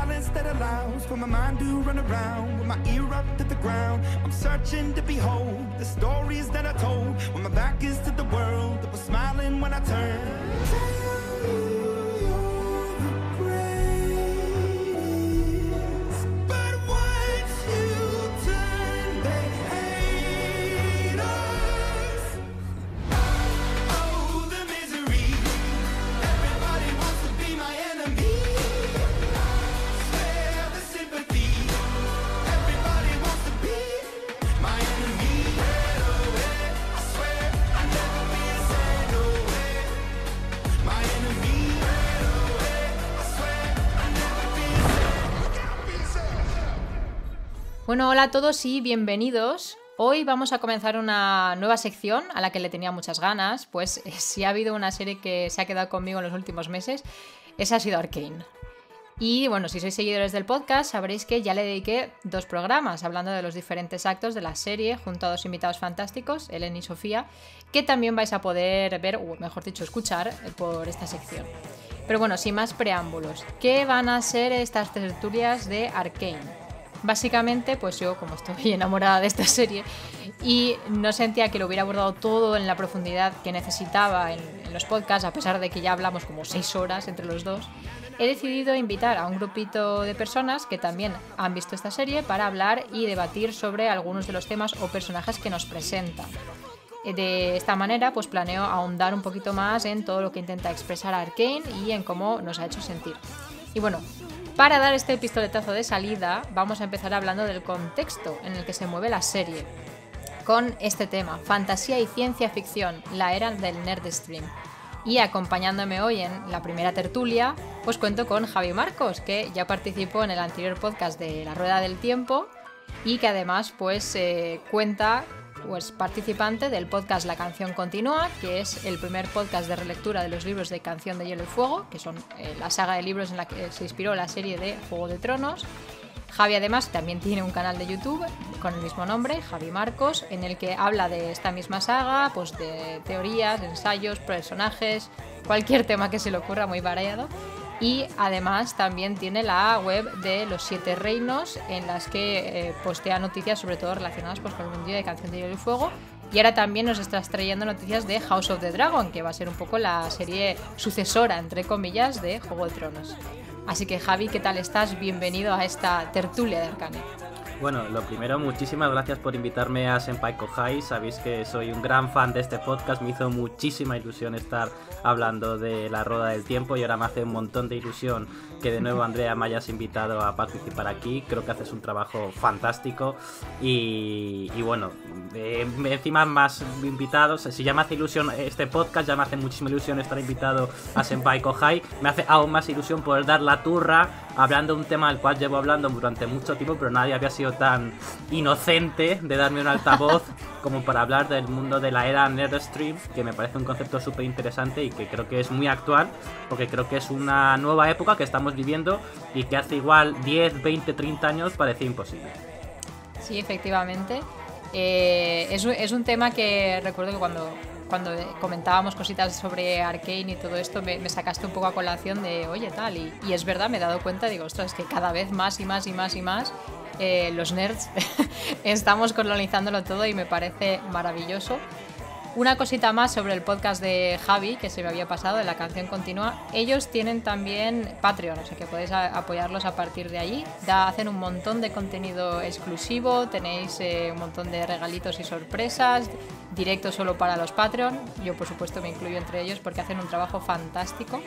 silence that allows for my mind to run around with my ear up to the ground. I'm searching to behold the stories that I told when my back is to the world that was smiling when I turned. Bueno, hola a todos y bienvenidos. Hoy vamos a comenzar una nueva sección a la que le tenía muchas ganas, pues si ha habido una serie que se ha quedado conmigo en los últimos meses, esa ha sido Arcane. Y bueno, si sois seguidores del podcast sabréis que ya le dediqué 2 programas hablando de los diferentes actos de la serie junto a 2 invitados fantásticos, Ellen y Sofía, que también vais a poder ver, o mejor dicho, escuchar por esta sección. Pero bueno, sin más preámbulos, ¿qué van a ser estas tertulias de Arcane? Básicamente, pues yo, como estoy enamorada de esta serie y no sentía que lo hubiera abordado todo en la profundidad que necesitaba en los podcasts, a pesar de que ya hablamos como 6 horas entre los dos, he decidido invitar a un grupito de personas que también han visto esta serie para hablar y debatir sobre algunos de los temas o personajes que nos presentan. De esta manera, pues planeo ahondar un poquito más en todo lo que intenta expresar Arcane y en cómo nos ha hecho sentir. Y bueno, para dar este pistoletazo de salida, vamos a empezar hablando del contexto en el que se mueve la serie, con este tema, fantasía y ciencia ficción, la era del nerdstream. Y acompañándome hoy en la primera tertulia, pues cuento con Javi Marcos, que ya participó en el anterior podcast de La Rueda del Tiempo y que además pues cuenta, pues participante del podcast La Canción Continúa, que es el primer podcast de relectura de los libros de Canción de Hielo y Fuego, que son la saga de libros en la que se inspiró la serie de Juego de Tronos. Javi además también tiene un canal de YouTube con el mismo nombre, Javi Marcos, en el que habla de esta misma saga, pues de teorías, ensayos, personajes, cualquier tema que se le ocurra, muy variado. Y además también tiene la web de Los 7 Reinos, en las que postea noticias sobre todo relacionadas pues, con el mundo de Canción de Hielo y Fuego. Y ahora también nos está trayendo noticias de House of the Dragon, que va a ser un poco la serie sucesora, entre comillas, de Juego de Tronos. Así que Javi, ¿qué tal estás? Bienvenido a esta tertulia de Arcane. Bueno, lo primero, muchísimas gracias por invitarme a Senpai Kohai. Sabéis que soy un gran fan de este podcast. Me hizo muchísima ilusión estar hablando de La Rueda del Tiempo y ahora me hace un montón de ilusión que de nuevo, Andrea, me hayas invitado a participar aquí. Creo que haces un trabajo fantástico y bueno, encima más invitados. Si ya me hace ilusión este podcast, ya me hace muchísima ilusión estar invitado a Senpai Kohai. Me hace aún más ilusión poder dar la turra hablando de un tema del cual llevo hablando durante mucho tiempo, pero nadie había sido tan inocente de darme un altavoz como para hablar del mundo de la era nerdstream, que me parece un concepto súper interesante y que creo que es muy actual, porque creo que es una nueva época que estamos viviendo y que hace igual 10, 20, 30 años parecía imposible. Sí, efectivamente. Es un tema que recuerdo que cuando comentábamos cositas sobre Arcane y todo esto, me sacaste un poco a colación de, oye, tal, y es verdad, me he dado cuenta, digo, ostras, es que cada vez más y más y más y más los nerds estamos colonizándolo todo y me parece maravilloso. Una cosita más sobre el podcast de Javi, que se me había pasado, de La Canción Continúa. Ellos tienen también Patreon, o sea que podéis apoyarlos a partir de allí. Hacen un montón de contenido exclusivo, tenéis un montón de regalitos y sorpresas, directos solo para los Patreon. Yo, por supuesto, me incluyo entre ellos porque hacen un trabajo fantástico.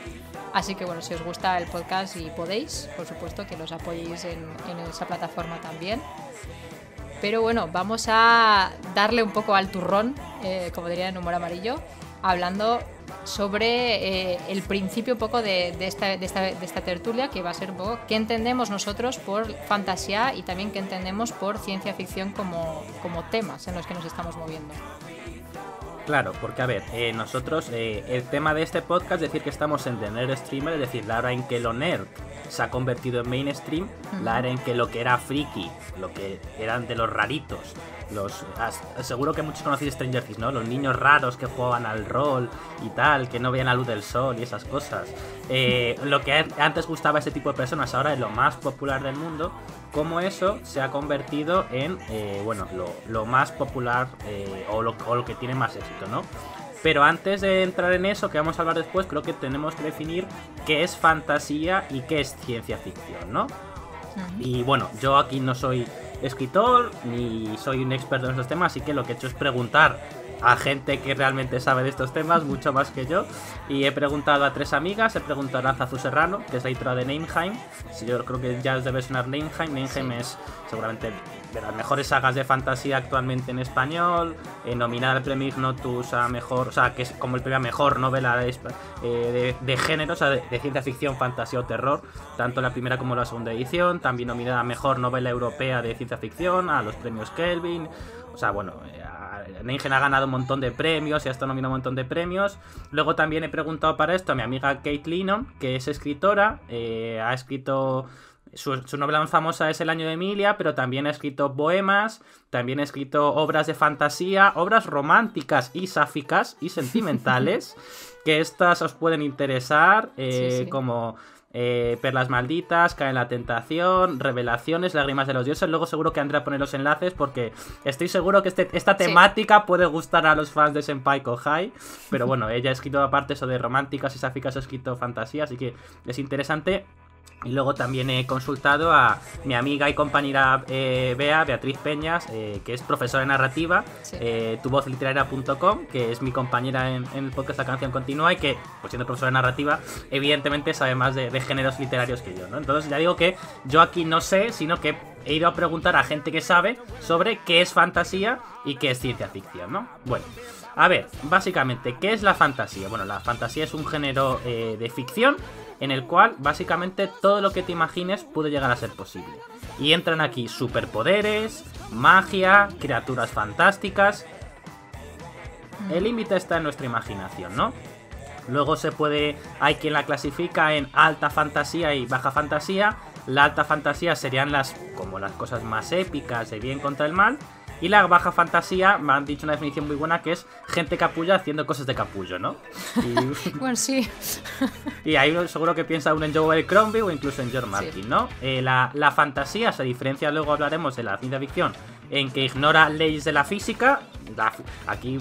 Así que, bueno, si os gusta el podcast y podéis, por supuesto, que los apoyéis en esa plataforma también. Pero bueno, vamos a darle un poco al turrón, como diría en humor amarillo, hablando sobre el principio un poco de esta tertulia, que va a ser un poco qué entendemos nosotros por fantasía y también qué entendemos por ciencia ficción como temas en los que nos estamos moviendo. Claro, porque a ver, nosotros, el tema de este podcast es decir que estamos en The Nerd Streamer, es decir, la hora en que lo nerd se ha convertido en mainstream, la hora en que lo que era friki, lo que eran de los raritos, seguro que muchos conocéis Stranger Things, ¿no? Los niños raros que jugaban al rol y tal, que no veían la luz del sol y esas cosas. Lo que antes gustaba a ese tipo de personas ahora es lo más popular del mundo. Cómo eso se ha convertido en, lo más popular o lo que tiene más éxito, ¿no? Pero antes de entrar en eso, que vamos a hablar después, creo que tenemos que definir qué es fantasía y qué es ciencia ficción, ¿no? Y bueno, yo aquí no soy escritor ni soy un experto en estos temas, así que lo que he hecho es preguntar a gente que realmente sabe de estos temas, mucho más que yo. Y he preguntado a 3 amigas, he preguntado a Zazu Serrano, que es la editora de Nameheim. Yo creo que ya os debe sonar Nameheim. Nameheim es seguramente de las mejores sagas de fantasía actualmente en español, nominada al premio Ignotus a mejor, o sea, que es como el premio a mejor novela de género, o sea, de ciencia ficción, fantasía o terror, tanto la primera como la segunda edición. También nominada a mejor novela europea de ciencia ficción, a los premios Kelvin. O sea, bueno, Nameheim ha ganado un montón de premios y ha estado nominado un montón de premios. Luego también he preguntado para esto a mi amiga Kate Lennon, que es escritora, ha escrito... Su novela más famosa es El año de Emilia, pero también ha escrito poemas, también ha escrito obras de fantasía, obras románticas y sáficas y sentimentales, que estas os pueden interesar, como Perlas malditas, Cae en la tentación, Revelaciones, Lágrimas de los dioses. Luego seguro que Andrea pone los enlaces porque estoy seguro que esta temática puede gustar a los fans de Senpai Kohai. Pero bueno, ella ha escrito aparte eso de románticas y sáficas, ha escrito fantasía, así que es interesante. Y luego también he consultado a mi amiga y compañera Beatriz Peñas, que es profesora de narrativa, tuvozliteraria.com, que es mi compañera en el podcast La Canción Continúa y que, pues siendo profesora de narrativa, evidentemente sabe más de géneros literarios que yo, ¿no? Entonces ya digo que yo aquí no sé, sino que he ido a preguntar a gente que sabe sobre qué es fantasía y qué es ciencia ficción, ¿no? Bueno, a ver, básicamente, ¿qué es la fantasía? Bueno, la fantasía es un género de ficción en el cual básicamente todo lo que te imagines puede llegar a ser posible. Y entran aquí superpoderes, magia, criaturas fantásticas. El límite está en nuestra imaginación, ¿no? Luego hay quien la clasifica en alta fantasía y baja fantasía. La alta fantasía serían las cosas más épicas de bien contra el mal. Y la baja fantasía, me han dicho una definición muy buena, que es gente capulla haciendo cosas de capullo, ¿no? Bueno, sí. Y ahí seguro que piensa uno en Joel Crombie o incluso en George Martin, ¿no? La fantasía se diferencia, luego hablaremos de la ciencia ficción, en que ignora leyes de la física. Aquí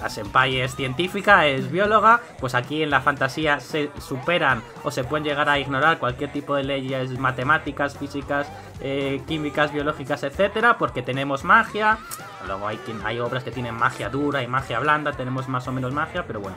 la senpai es científica, es bióloga, pues aquí en la fantasía se superan o se pueden llegar a ignorar cualquier tipo de leyes matemáticas, físicas, químicas, biológicas, etcétera, porque tenemos magia. Luego hay obras que tienen magia dura y magia blanda, tenemos más o menos magia, pero bueno,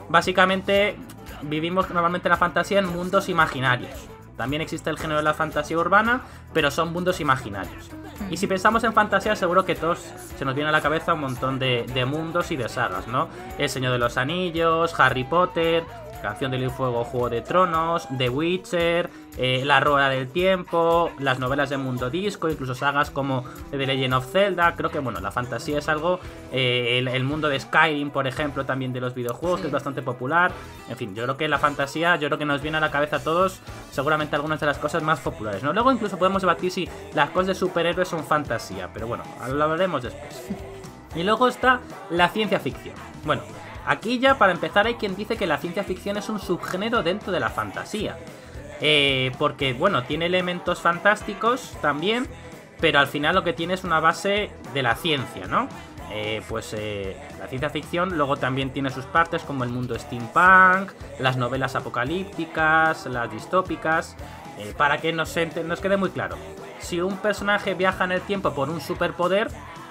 básicamente vivimos normalmente la fantasía en mundos imaginarios. También existe el género de la fantasía urbana, pero son mundos imaginarios. Y si pensamos en fantasía, seguro que todos se nos viene a la cabeza un montón de mundos y de sagas, ¿no? El Señor de los Anillos, Harry Potter, Canción del Fuego, Juego de Tronos, The Witcher, La Rueda del Tiempo, las novelas de Mundo Disco, incluso sagas como The Legend of Zelda. Creo que, bueno, la fantasía es algo... el mundo de Skyrim, por ejemplo, también de los videojuegos, que es bastante popular. En fin, yo creo que la fantasía, que nos viene a la cabeza a todos, seguramente algunas de las cosas más populares, ¿no? Luego incluso podemos debatir si las cosas de superhéroes son fantasía, pero bueno, lo hablaremos después. Y luego está la ciencia ficción. Bueno, aquí ya para empezar hay quien dice que la ciencia ficción es un subgénero dentro de la fantasía. Porque, bueno, tiene elementos fantásticos también, pero al final lo que tiene es una base de la ciencia, ¿no? La ciencia ficción luego también tiene sus partes como el mundo steampunk, las novelas apocalípticas, las distópicas. Para que nos quede muy claro, si un personaje viaja en el tiempo por un superpoder,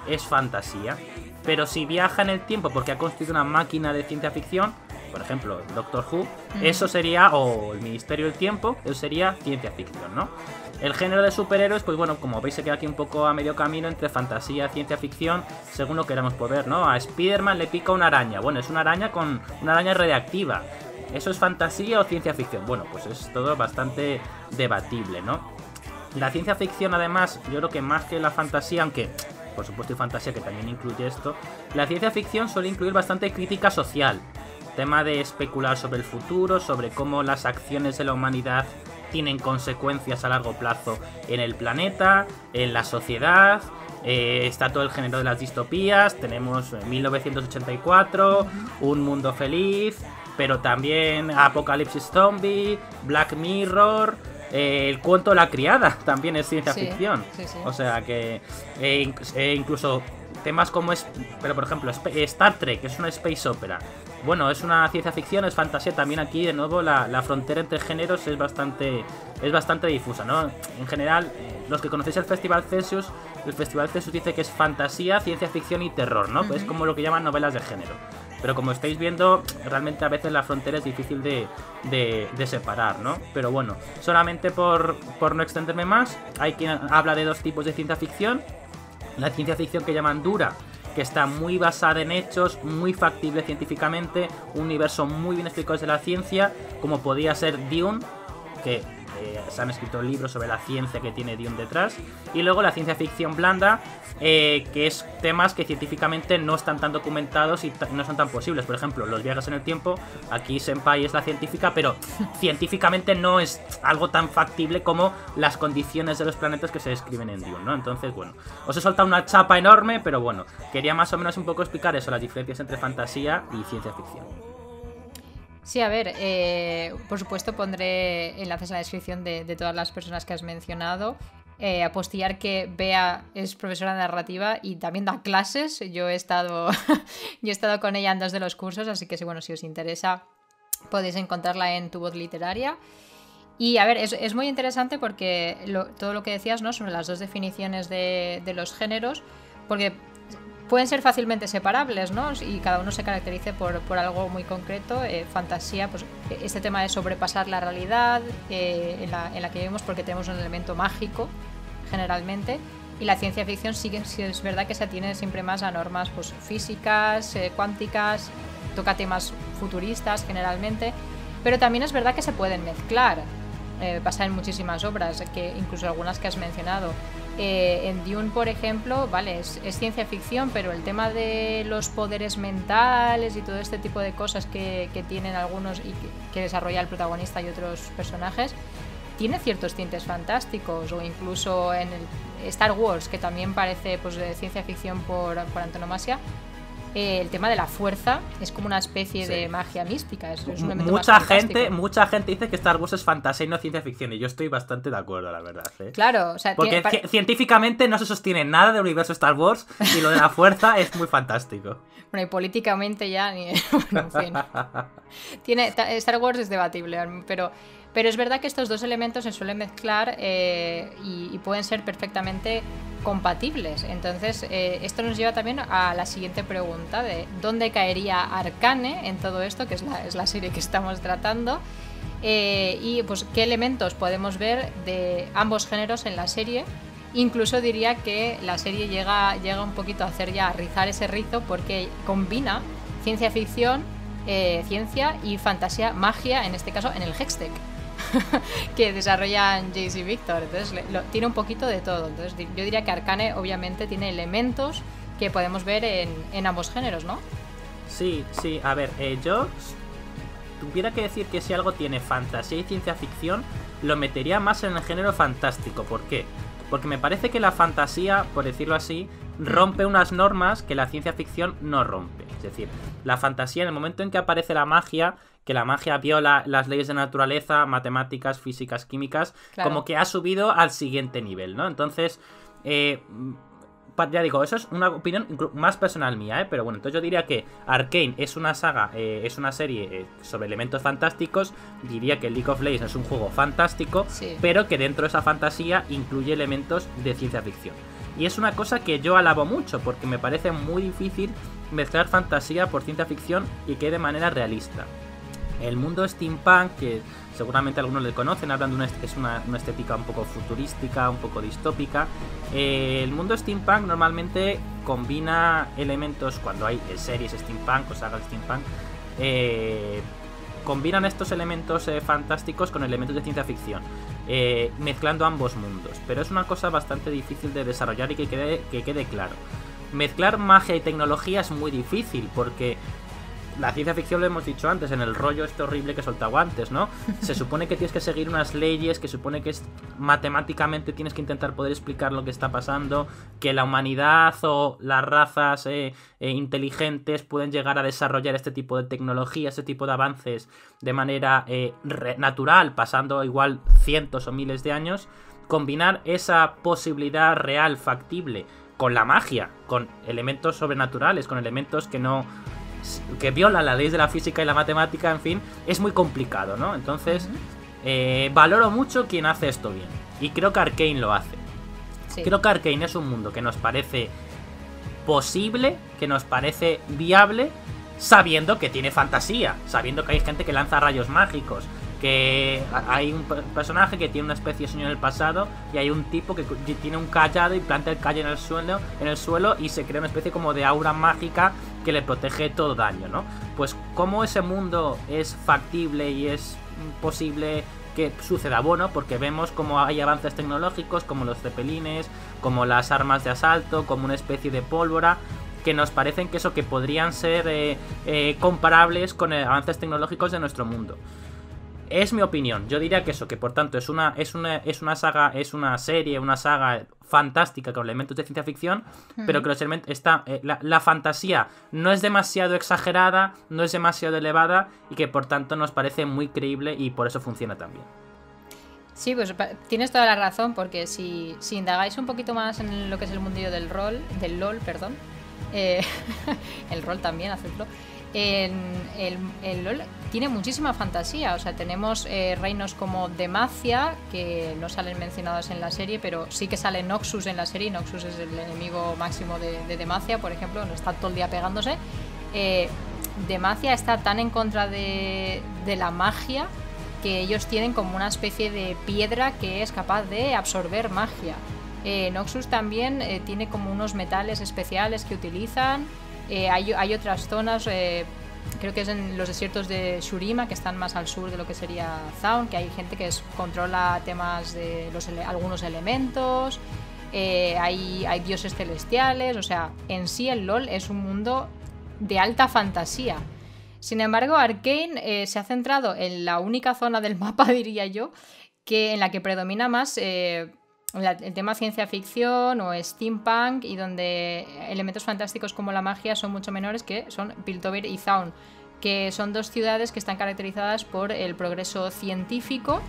es fantasía. Pero si viaja en el tiempo porque ha construido una máquina de ciencia ficción, por ejemplo, Doctor Who, eso sería, o el Ministerio del Tiempo, eso sería ciencia ficción, ¿no? El género de superhéroes, pues bueno, como veis se queda aquí un poco a medio camino entre fantasía y ciencia ficción, según lo queramos poder, ¿no? A Spider-Man le pica una araña, bueno, es una araña con una araña radiactiva. ¿Eso es fantasía o ciencia ficción? Bueno, pues es todo bastante debatible, ¿no? La ciencia ficción, además, yo creo que más que la fantasía, aunque por supuesto, y fantasía, que también incluye esto, la ciencia ficción suele incluir bastante crítica social. Tema de especular sobre el futuro, sobre cómo las acciones de la humanidad tienen consecuencias a largo plazo en el planeta, en la sociedad. Está todo el género de las distopías. Tenemos 1984, Un mundo feliz, pero también Apocalipsis Zombie, Black Mirror, el cuento de la criada también es ciencia ficción. Sí. O sea que incluso temas como pero por ejemplo Star Trek es una space opera. Bueno, es una ciencia ficción, es fantasía. También aquí de nuevo la frontera entre géneros es bastante difusa, ¿no? En general, los que conocéis el Festival Celsius dice que es fantasía, ciencia ficción y terror, ¿no? Pues es como lo que llaman novelas de género. Pero como estáis viendo, realmente a veces la frontera es difícil de separar, ¿no? Pero bueno, solamente por no extenderme más, hay quien habla de dos tipos de ciencia ficción. La ciencia ficción que llaman dura, que está muy basada en hechos, muy factible científicamente, un universo muy bien explicado desde la ciencia, como podía ser Dune, que se han escrito libros sobre la ciencia que tiene Dune detrás. Y luego la ciencia ficción blanda, que es temas que científicamente no están tan documentados y no son tan posibles. Por ejemplo, los viajes en el tiempo, aquí Senpai es la científica, pero científicamente no es algo tan factible como las condiciones de los planetas que se describen en Dune, ¿no? Entonces, bueno, os he soltado una chapa enorme, pero bueno, quería más o menos un poco explicar eso, las diferencias entre fantasía y ciencia ficción. Sí, a ver, por supuesto pondré enlaces en la descripción de todas las personas que has mencionado. Apostillar que Bea es profesora de narrativa y también da clases. Yo he estado con ella en 2 de los cursos, así que bueno, si os interesa podéis encontrarla en Tu Voz Literaria. Y a ver, es muy interesante porque todo lo que decías, ¿no?, sobre las 2 definiciones de los géneros, porque pueden ser fácilmente separables, ¿no? Y cada uno se caracterice por algo muy concreto. Fantasía, pues este tema de sobrepasar la realidad en la que vivimos, porque tenemos un elemento mágico generalmente. Y la ciencia ficción sí es verdad que se atiene siempre más a normas, pues, físicas, cuánticas, toca temas futuristas generalmente, pero también es verdad que se pueden mezclar. Pasa en muchísimas obras, que incluso algunas que has mencionado. En Dune, por ejemplo, vale, es ciencia ficción, pero el tema de los poderes mentales y todo este tipo de cosas que tienen algunos y que desarrolla el protagonista y otros personajes, tiene ciertos tintes fantásticos. O incluso en el Star Wars, que también parece, pues, de ciencia ficción por antonomasia, el tema de la fuerza es como una especie de magia mística. Es un elemento mucha gente dice que Star Wars es fantasía y no ciencia ficción, y yo estoy bastante de acuerdo, la verdad, ¿eh? Claro, o sea, porque científicamente no se sostiene nada del universo Star Wars, y lo de la fuerza es muy fantástico. Bueno, y políticamente ya bueno, en fin. Star Wars es debatible, pero es verdad que estos 2 elementos se suelen mezclar y pueden ser perfectamente compatibles. Entonces, esto nos lleva también a la siguiente pregunta de ¿dónde caería Arcane en todo esto? Que es la serie que estamos tratando. Y pues qué elementos podemos ver de ambos géneros en la serie. Incluso diría que la serie llega un poquito a rizar ese rizo, porque combina ciencia ficción, ciencia y fantasía, magia, en este caso en el Hextech que desarrollan Jace y Victor. Entonces tiene un poquito de todo. Entonces yo diría que Arcane obviamente tiene elementos que podemos ver en ambos géneros, ¿no? Sí, a ver, yo tuviera que decir que si algo tiene fantasía y ciencia ficción, lo metería más en el género fantástico. ¿Por qué? Porque me parece que la fantasía, por decirlo así, rompe unas normas que la ciencia ficción no rompe. Es decir, la fantasía, en el momento en que aparece la magia, que la magia viola las leyes de naturaleza, matemáticas, físicas, químicas, claro, como que ha subido al siguiente nivel, ¿no? Entonces, ya digo, eso es una opinión más personal mía, pero bueno, entonces yo diría que Arcane es una saga, es una serie sobre elementos fantásticos. Diría que League of Legends es un juego fantástico, sí, pero que dentro de esa fantasía incluye elementos de ciencia ficción. Y es una cosa que yo alabo mucho, porque me parece muy difícil mezclar fantasía por ciencia ficción y que de manera realista. El mundo steampunk, que seguramente algunos le conocen, hablan de una estética un poco futurística, un poco distópica. El mundo steampunk normalmente combina elementos, cuando hay series steampunk o sagas steampunk, combinan estos elementos fantásticos con elementos de ciencia ficción. mezclando ambos mundos. Pero es una cosa bastante difícil de desarrollar y que quede claro. Mezclar magia y tecnología es muy difícil porque la ciencia ficción, lo hemos dicho antes, en el rollo este horrible que soltaba antes, ¿no? Se supone que tienes que seguir unas leyes, que supone que matemáticamente tienes que intentar poder explicar lo que está pasando, que la humanidad o las razas inteligentes pueden llegar a desarrollar este tipo de tecnología, este tipo de avances de manera natural, pasando igual cientos o miles de años. Combinar esa posibilidad real, factible, con la magia, con elementos sobrenaturales, con elementos que violan las leyes de la física y la matemática, en fin, es muy complicado, ¿no? Entonces, valoro mucho quien hace esto bien. Y creo que Arcane lo hace. Sí. Creo que Arcane es un mundo que nos parece posible, que nos parece viable, sabiendo que tiene fantasía, sabiendo que hay gente que lanza rayos mágicos, que hay un personaje que tiene una especie de sueño en el pasado y hay un tipo que tiene un cayado y planta el cayado en el suelo y se crea una especie como de aura mágica que le protege todo daño, ¿no? Pues como ese mundo es factible y es posible que suceda, bueno, porque vemos como hay avances tecnológicos como los cepelines, como las armas de asalto, como una especie de pólvora que nos parecen que podrían ser comparables con avances tecnológicos de nuestro mundo. Es mi opinión. Yo diría que que por tanto es una saga, es una serie, una saga fantástica con elementos de ciencia ficción, pero que los elementos la fantasía no es demasiado exagerada, no es demasiado elevada y que por tanto nos parece muy creíble y por eso funciona también. Sí, pues tienes toda la razón, porque si indagáis un poquito más en lo que es el mundillo del LOL, perdón, el rol también, hacedlo. El LOL tiene muchísima fantasía, o sea, tenemos reinos como Demacia, que no salen mencionados en la serie, pero sí que sale Noxus en la serie, y Noxus es el enemigo máximo de Demacia, por ejemplo, no está todo el día pegándose. Demacia está tan en contra de la magia que ellos tienen como una especie de piedra que es capaz de absorber magia. Noxus también tiene como unos metales especiales que utilizan. Hay otras zonas, creo que es en los desiertos de Shurima, que están más al sur de lo que sería Zaun, que hay gente que controla temas de algunos elementos, hay dioses celestiales, o sea, en sí el LoL es un mundo de alta fantasía. Sin embargo, Arcane se ha centrado en la única zona del mapa, diría yo, en la que predomina más el tema ciencia ficción o steampunk, y donde elementos fantásticos como la magia son mucho menores, que son Piltover y Zaun, que son dos ciudades que están caracterizadas por el progreso científico,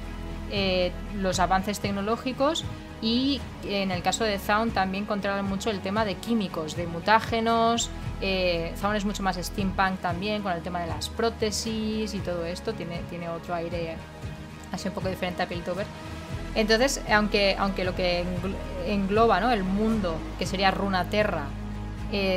los avances tecnológicos, y en el caso de Zaun también controlan mucho el tema de químicos, de mutágenos. Zaun es mucho más steampunk también, con el tema de las prótesis y todo esto, tiene otro aire así un poco diferente a Piltover. Entonces, aunque lo que engloba, ¿no?, el mundo, que sería Runeterra,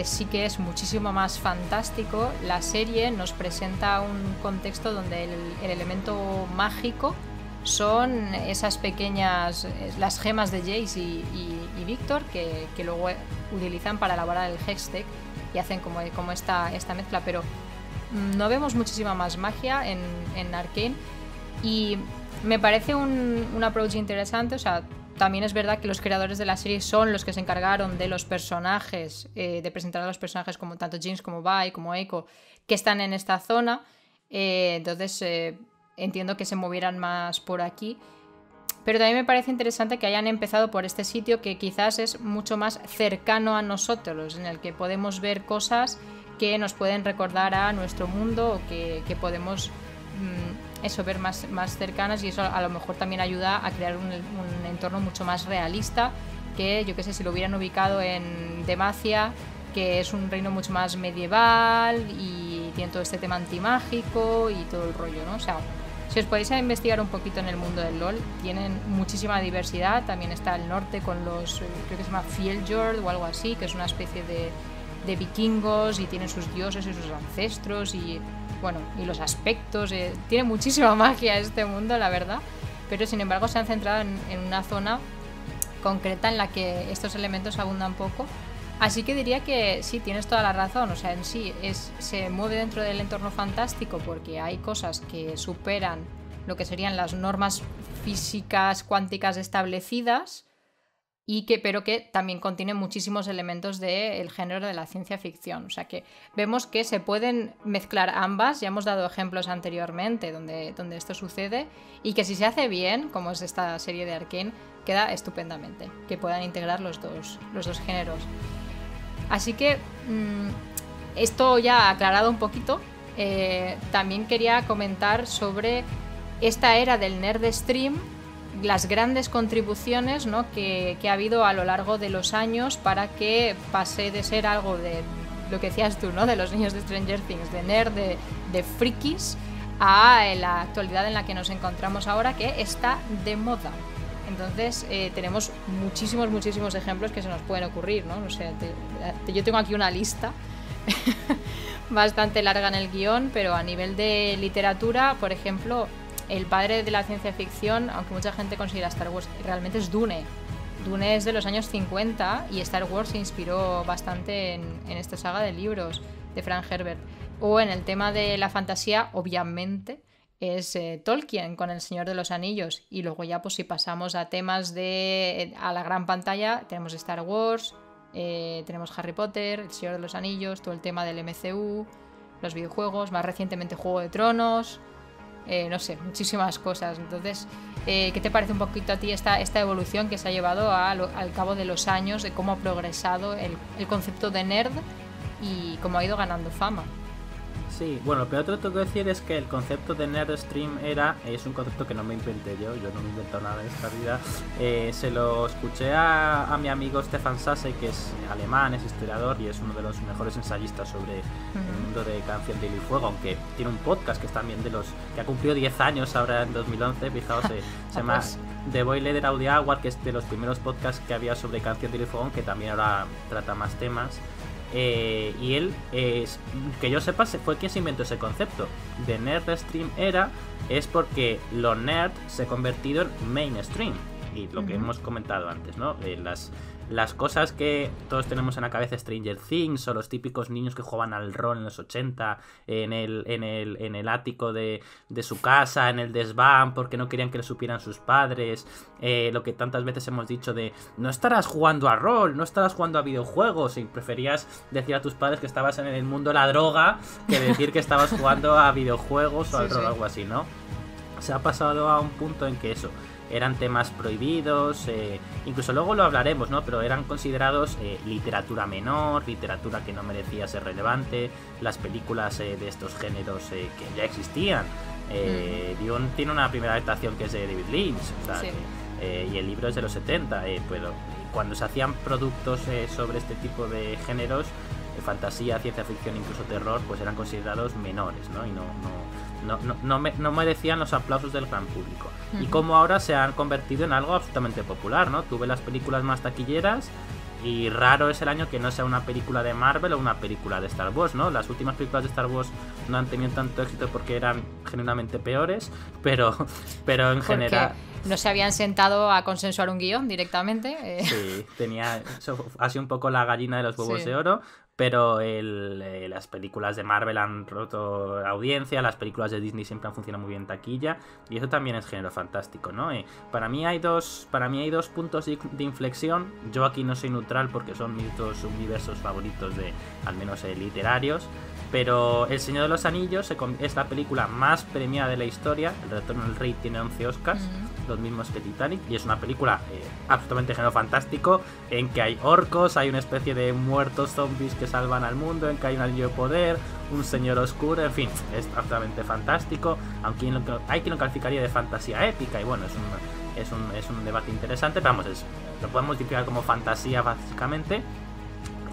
sí que es muchísimo más fantástico, la serie nos presenta un contexto donde el elemento mágico son esas pequeñas, las gemas de Jace y Victor, que luego utilizan para elaborar el Hextech y hacen como esta mezcla, pero no vemos muchísima más magia en Arcane, y me parece un approach interesante. O sea, también es verdad que los creadores de la serie son los que se encargaron de los personajes, de presentar a los personajes como tanto Jinx como Vi como Eiko, que están en esta zona. Entonces entiendo que se movieran más por aquí. Pero también me parece interesante que hayan empezado por este sitio, que quizás es mucho más cercano a nosotros, en el que podemos ver cosas que nos pueden recordar a nuestro mundo, o que podemos ver más cercanas, y eso a lo mejor también ayuda a crear un entorno mucho más realista que, yo qué sé, si lo hubieran ubicado en Demacia, que es un reino mucho más medieval y tiene todo este tema antimágico y todo el rollo, ¿no? O sea, si os podéis investigar un poquito en el mundo del LoL, tienen muchísima diversidad. También está el norte con los, creo que se llama Fieljord o algo así, que es una especie de vikingos, y tienen sus dioses y sus ancestros, y bueno, y los aspectos. Tiene muchísima magia este mundo, la verdad, pero sin embargo se han centrado en una zona concreta en la que estos elementos abundan poco. Así que diría que sí, tienes toda la razón. O sea, en sí se mueve dentro del entorno fantástico porque hay cosas que superan lo que serían las normas físicas cuánticas establecidas, pero que también contiene muchísimos elementos del género de la ciencia ficción. O sea que vemos que se pueden mezclar ambas, ya hemos dado ejemplos anteriormente donde esto sucede, y que si se hace bien, como es esta serie de Arcane, queda estupendamente, que puedan integrar los dos géneros. Así que esto ya aclarado un poquito, también quería comentar sobre esta era del nerd stream, las grandes contribuciones, ¿no?, que ha habido a lo largo de los años para que pase de ser algo de lo que decías tú, ¿no?, de los niños de Stranger Things, de nerd, de frikis, a la actualidad en la que nos encontramos ahora, que está de moda. Entonces tenemos muchísimos ejemplos que se nos pueden ocurrir, ¿no? O sea, yo tengo aquí una lista bastante larga en el guión, pero a nivel de literatura, por ejemplo, el padre de la ciencia ficción, aunque mucha gente considera Star Wars, realmente es Dune. Dune es de los años 50 y Star Wars se inspiró bastante en esta saga de libros de Frank Herbert. O en el tema de la fantasía, obviamente, es Tolkien con El Señor de los Anillos. Y luego ya, pues si pasamos a temas a la gran pantalla, tenemos Star Wars, tenemos Harry Potter, El Señor de los Anillos, todo el tema del MCU, los videojuegos, más recientemente Juego de Tronos, no sé, muchísimas cosas. Entonces, ¿qué te parece un poquito a ti esta evolución que se ha llevado al cabo de los años, de cómo ha progresado el concepto de nerd y cómo ha ido ganando fama? Sí, bueno, lo primero que tengo que decir es que el concepto de nerd stream es un concepto que no me inventé yo no me he inventado nada en esta vida. Se lo escuché a mi amigo Stefan Sasse, que es alemán, es historiador y es uno de los mejores ensayistas sobre el mundo de Canción de Hielo y Fuego, aunque tiene un podcast que es también que ha cumplido 10 años ahora en 2011, fijaos, se llama The Boiler Audio Award, que es de los primeros podcasts que había sobre Canción de Hielo y Fuego, que también ahora trata más temas. Y él, que yo sepa, fue quien se inventó ese concepto de nerd stream es porque lo nerd se ha convertido en mainstream, y lo que hemos comentado antes, ¿no? Las cosas que todos tenemos en la cabeza, Stranger Things, o los típicos niños que jugaban al rol en los 80 en el ático de su casa, en el desván, porque no querían que lo supieran sus padres, lo que tantas veces hemos dicho de no estarás jugando a rol, no estarás jugando a videojuegos, y preferías decir a tus padres que estabas en el mundo de la droga que decir que estabas jugando a videojuegos o al rol, algo así, ¿no? Se ha pasado a un punto en que eso eran temas prohibidos, incluso luego lo hablaremos, ¿no? Pero eran considerados literatura menor, literatura que no merecía ser relevante, las películas de estos géneros que ya existían. Dune tiene una primera adaptación que es de David Lynch, o sea, sí. Y el libro es de los 70, pero cuando se hacían productos sobre este tipo de géneros, fantasía, ciencia ficción, incluso terror, pues eran considerados menores, ¿no? Y no merecían los aplausos del gran público. Y como ahora se han convertido en algo absolutamente popular, ¿no? Tuve las películas más taquilleras y raro es el año que no sea una película de Marvel o una película de Star Wars, ¿no? Las últimas películas de Star Wars no han tenido tanto éxito porque eran genuinamente peores, pero en general... ¿No se habían sentado a consensuar un guión directamente? Sí, eso ha sido un poco la gallina de los huevos de oro, pero las películas de Marvel han roto audiencia, las películas de Disney siempre han funcionado muy bien en taquilla, y eso también es género fantástico, ¿no? Para mí hay dos puntos de inflexión. Yo aquí no soy neutral porque son mis dos universos favoritos, al menos literarios, pero El Señor de los Anillos es la película más premiada de la historia. El Retorno del Rey tiene 11 Oscars, los mismos que Titanic, y es una película absolutamente género fantástico, en que hay orcos, hay una especie de muertos zombies que salvan al mundo, en que hay un anillo de poder, un señor oscuro, en fin, es absolutamente fantástico, aunque hay quien lo calificaría de fantasía épica, y bueno, es un debate interesante, pero vamos, lo podemos identificar como fantasía básicamente.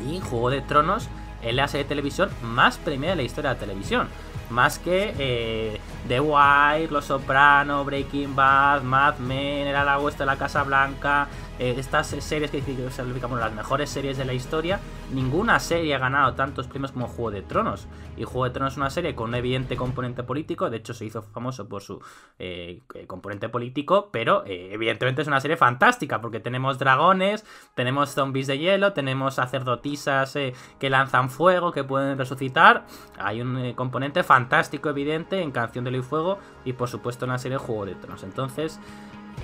Y Juego de Tronos es la serie de televisión más premiada de la historia de la televisión, más que The Wire, Los Soprano, Breaking Bad, Mad Men, El ala oeste de la Casa Blanca, estas series que se califican como las mejores series de la historia. Ninguna serie ha ganado tantos premios como Juego de Tronos, y Juego de Tronos es una serie con un evidente componente político. De hecho se hizo famoso por su componente político, pero evidentemente es una serie fantástica porque tenemos dragones, tenemos zombies de hielo, tenemos sacerdotisas que lanzan fuego, que pueden resucitar. Hay un componente fantástico fantástico evidente en Canción de Hielo y Fuego y por supuesto en la serie Juego de Tronos. Entonces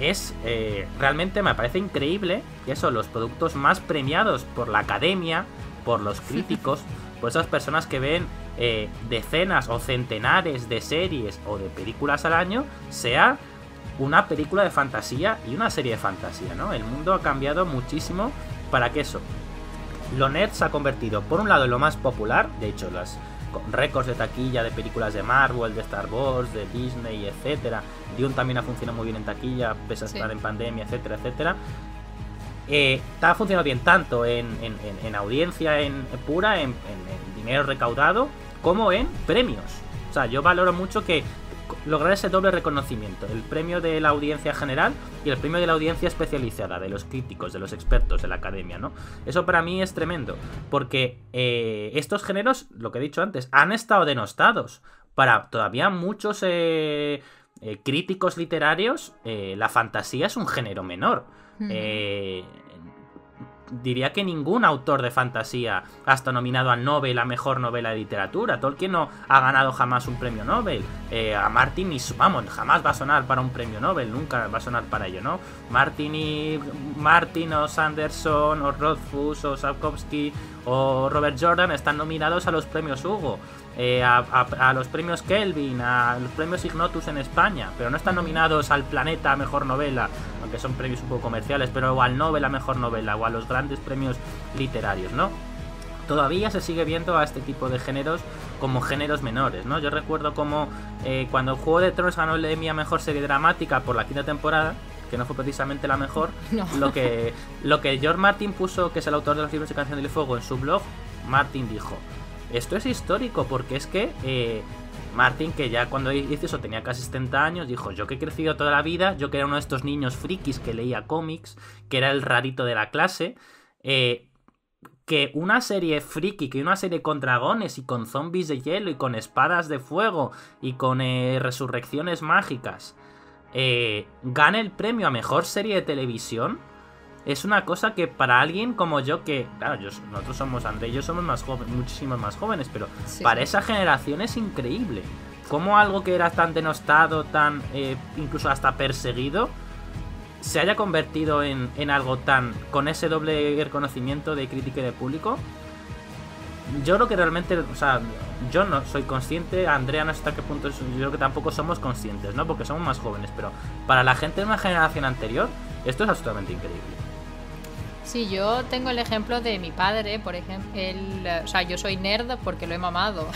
es realmente me parece increíble que son los productos más premiados por la academia, por los críticos, por esas personas que ven decenas o centenares de series o de películas al año, sea una película de fantasía y una serie de fantasía, ¿no? El mundo ha cambiado muchísimo para que eso. Lo nerd se ha convertido, por un lado, en lo más popular. De hecho, los récords de taquilla de películas de Marvel, de Star Wars, de Disney, etcétera. Dune también ha funcionado muy bien en taquilla, pese a estar en pandemia, etcétera, etcétera. Está funcionando bien tanto en audiencia pura, en dinero recaudado, como en premios. O sea, yo valoro mucho que lograr ese doble reconocimiento, el premio de la audiencia general y el premio de la audiencia especializada, de los críticos, de los expertos, de la academia, ¿no? Eso para mí es tremendo, porque estos géneros, lo que he dicho antes, han estado denostados. Para todavía muchos críticos literarios, la fantasía es un género menor. Diría que ningún autor de fantasía ha estado nominado a Nobel, a mejor novela de literatura. Tolkien no ha ganado jamás un premio Nobel. A Martin jamás va a sonar para un premio Nobel, nunca va a sonar para ello, ¿no? Martin o Sanderson o Rothfuss o Sapkowski o Robert Jordan están nominados a los premios Hugo, a los premios Kelvin, a los premios Ignotus en España, pero no están nominados al Planeta a mejor novela, aunque son premios un poco comerciales, pero o al Nobel a mejor novela o a los grandes premios literarios, ¿no? Todavía se sigue viendo a este tipo de géneros como géneros menores, ¿no? Yo recuerdo como cuando Juego de Tronos ganó el Emmy a mejor serie dramática por la 5ª temporada, que no fue precisamente la mejor, no. Lo que George Martin puso, que es el autor de los libros de Canción del Fuego, en su blog, Martin dijo: esto es histórico, porque es que Martin, que ya cuando hizo eso tenía casi 70 años, dijo: yo que he crecido toda la vida, yo que era uno de estos niños frikis que leía cómics, que era el rarito de la clase, que una serie friki, que una serie con dragones y con zombies de hielo y con espadas de fuego y con resurrecciones mágicas, gane el premio a mejor serie de televisión, es una cosa que para alguien como yo, que claro, nosotros somos, André y yo somos más jóvenes, muchísimos más jóvenes, pero sí, para esa generación es increíble cómo algo que era tan denostado, tan incluso hasta perseguido, se haya convertido en algo tan, con ese doble reconocimiento de crítica y de público. Yo creo que realmente, o sea, yo no soy consciente, Andrea no sé hasta qué punto, yo creo que tampoco somos conscientes, ¿no? Porque somos más jóvenes, pero para la gente de una generación anterior, esto es absolutamente increíble. Sí, yo tengo el ejemplo de mi padre, por ejemplo. O sea, yo soy nerd porque lo he mamado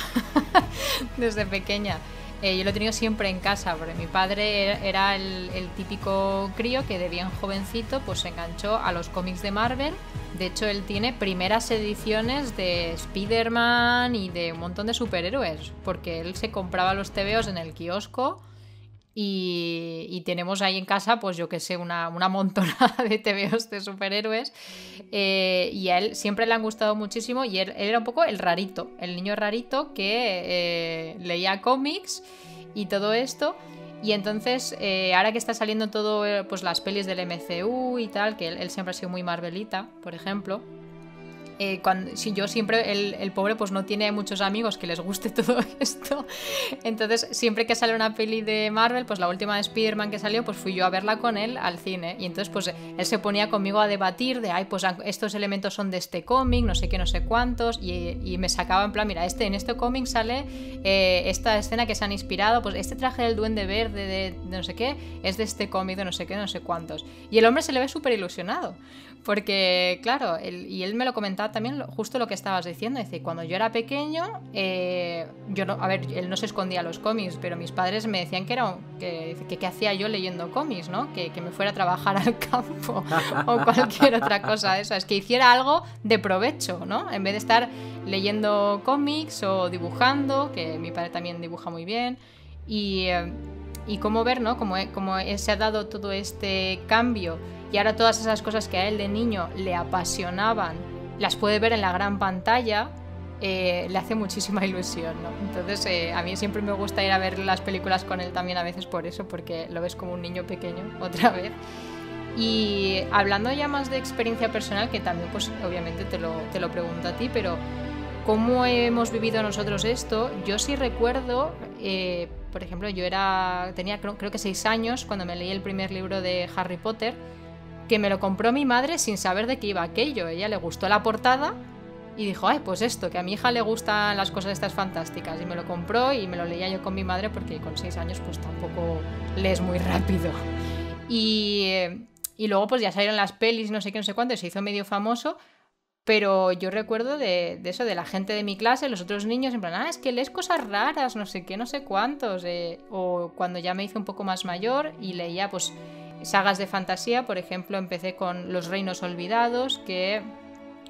desde pequeña. Yo lo he tenido siempre en casa, porque mi padre era el típico crío que de bien jovencito pues se enganchó a los cómics de Marvel. De hecho, él tiene primeras ediciones de Spider-Man y de un montón de superhéroes, porque él se compraba los tebeos en el kiosco. Y tenemos ahí en casa, pues yo que sé, una montonada de tebeos de superhéroes, y a él siempre le han gustado muchísimo, y él era un poco el rarito, el niño rarito que leía cómics y todo esto. Y entonces, ahora que está saliendo todo, pues las pelis del MCU y tal, que él siempre ha sido muy Marvelita, por ejemplo. Si yo siempre, el pobre pues no tiene muchos amigos que les guste todo esto, entonces siempre que sale una peli de Marvel, pues la última de Spider-Man que salió, pues fui yo a verla con él al cine, y entonces pues él se ponía conmigo a debatir de, ay, pues estos elementos son de este cómic, no sé qué, no sé cuántos, y me sacaba en plan, mira, en este cómic sale esta escena que se han inspirado, pues este traje del Duende Verde de no sé qué, es de este cómic de no sé qué, no sé cuántos, y el hombre se le ve súper ilusionado, porque claro, él me lo comentaba también justo lo que estabas diciendo, es decir, cuando yo era pequeño, yo no, a ver, él no se escondía los cómics, pero mis padres me decían que hacía yo leyendo cómics, ¿no? Que me fuera a trabajar al campo o cualquier otra cosa, eso, es que hiciera algo de provecho, ¿no? En vez de estar leyendo cómics o dibujando, que mi padre también dibuja muy bien, y cómo ver, ¿no? Cómo se ha dado todo este cambio, y ahora todas esas cosas que a él de niño le apasionaban las puede ver en la gran pantalla, le hace muchísima ilusión, ¿no? Entonces a mí siempre me gusta ir a ver las películas con él también, a veces por eso, porque lo ves como un niño pequeño otra vez. Y hablando ya más de experiencia personal, que también pues obviamente te lo pregunto a ti, pero ¿Cómo hemos vivido nosotros esto? Yo sí recuerdo, por ejemplo, tenía creo que 6 años cuando me leí el primer libro de Harry Potter, que me lo compró mi madre sin saber de qué iba aquello. A ella le gustó la portada y dijo, ay, pues esto, que a mi hija le gustan las cosas estas fantásticas. Y me lo compró y me lo leía yo con mi madre porque con 6 años pues tampoco lees muy rápido. Y luego pues ya salieron las pelis, no sé qué, no sé cuánto, y se hizo medio famoso. Pero yo recuerdo de eso, de la gente de mi clase, los otros niños, en plan, es que lees cosas raras, no sé qué, no sé cuántos. O cuando ya me hice un poco más mayor y leía pues sagas de fantasía, por ejemplo, empecé con Los Reinos Olvidados, que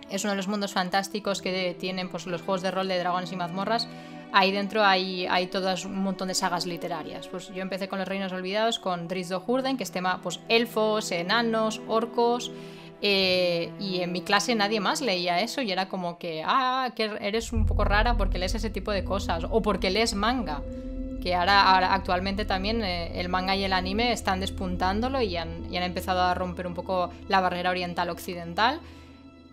es uno de los mundos fantásticos que tienen pues los juegos de rol de dragones y mazmorras. Ahí dentro hay todas un montón de sagas literarias. Pues yo empecé con Los Reinos Olvidados, con Drizzt Do'Urden, que es tema pues elfos, enanos, orcos. Y en mi clase nadie más leía eso y era como que eres un poco rara porque lees ese tipo de cosas o porque lees manga, que ahora actualmente también el manga y el anime están despuntándolo y han empezado a romper un poco la barrera oriental-occidental.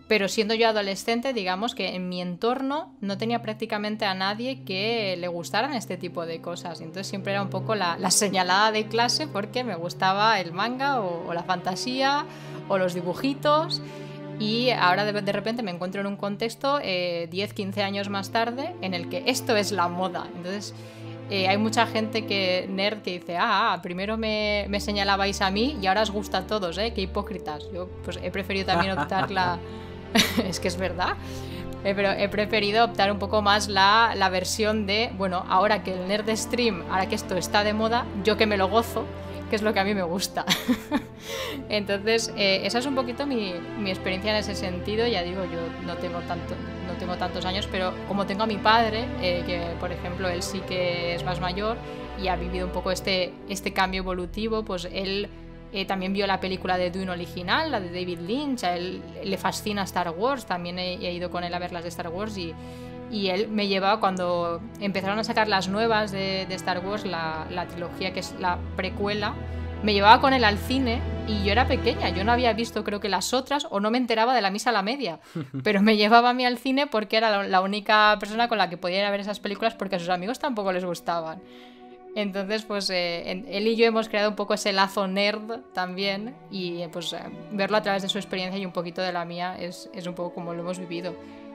Pero siendo yo adolescente, digamos que en mi entorno no tenía prácticamente a nadie que le gustaran este tipo de cosas. Y entonces siempre era un poco la señalada de clase porque me gustaba el manga o la fantasía o los dibujitos. Y ahora de repente me encuentro en un contexto 10, 15 años más tarde en el que esto es la moda. Entonces hay mucha gente nerd que dice, primero me señalabais a mí y ahora os gusta a todos, qué hipócritas. Yo pues he preferido también optar es que es verdad. Pero he preferido optar un poco más la versión de, bueno, ahora que el nerd stream, ahora que esto está de moda, yo que me lo gozo, que es lo que a mí me gusta. Entonces, esa es un poquito mi experiencia en ese sentido. Ya digo, yo no tengo tantos años, pero como tengo a mi padre, que por ejemplo él sí que es más mayor y ha vivido un poco este cambio evolutivo, pues él también vio la película de Dune original, la de David Lynch. A él le fascina Star Wars, también he ido con él a ver las de Star Wars y él me llevaba cuando empezaron a sacar las nuevas de Star Wars, la trilogía que es la precuela, me llevaba con él al cine y yo era pequeña, yo no había visto creo que las otras o no me enteraba de la misa a la media, pero me llevaba a mí al cine porque era la única persona con la que podía ir a ver esas películas porque a sus amigos tampoco les gustaban. Entonces, pues él y yo hemos creado un poco ese lazo nerd también y pues verlo a través de su experiencia y un poquito de la mía es un poco como lo hemos vivido.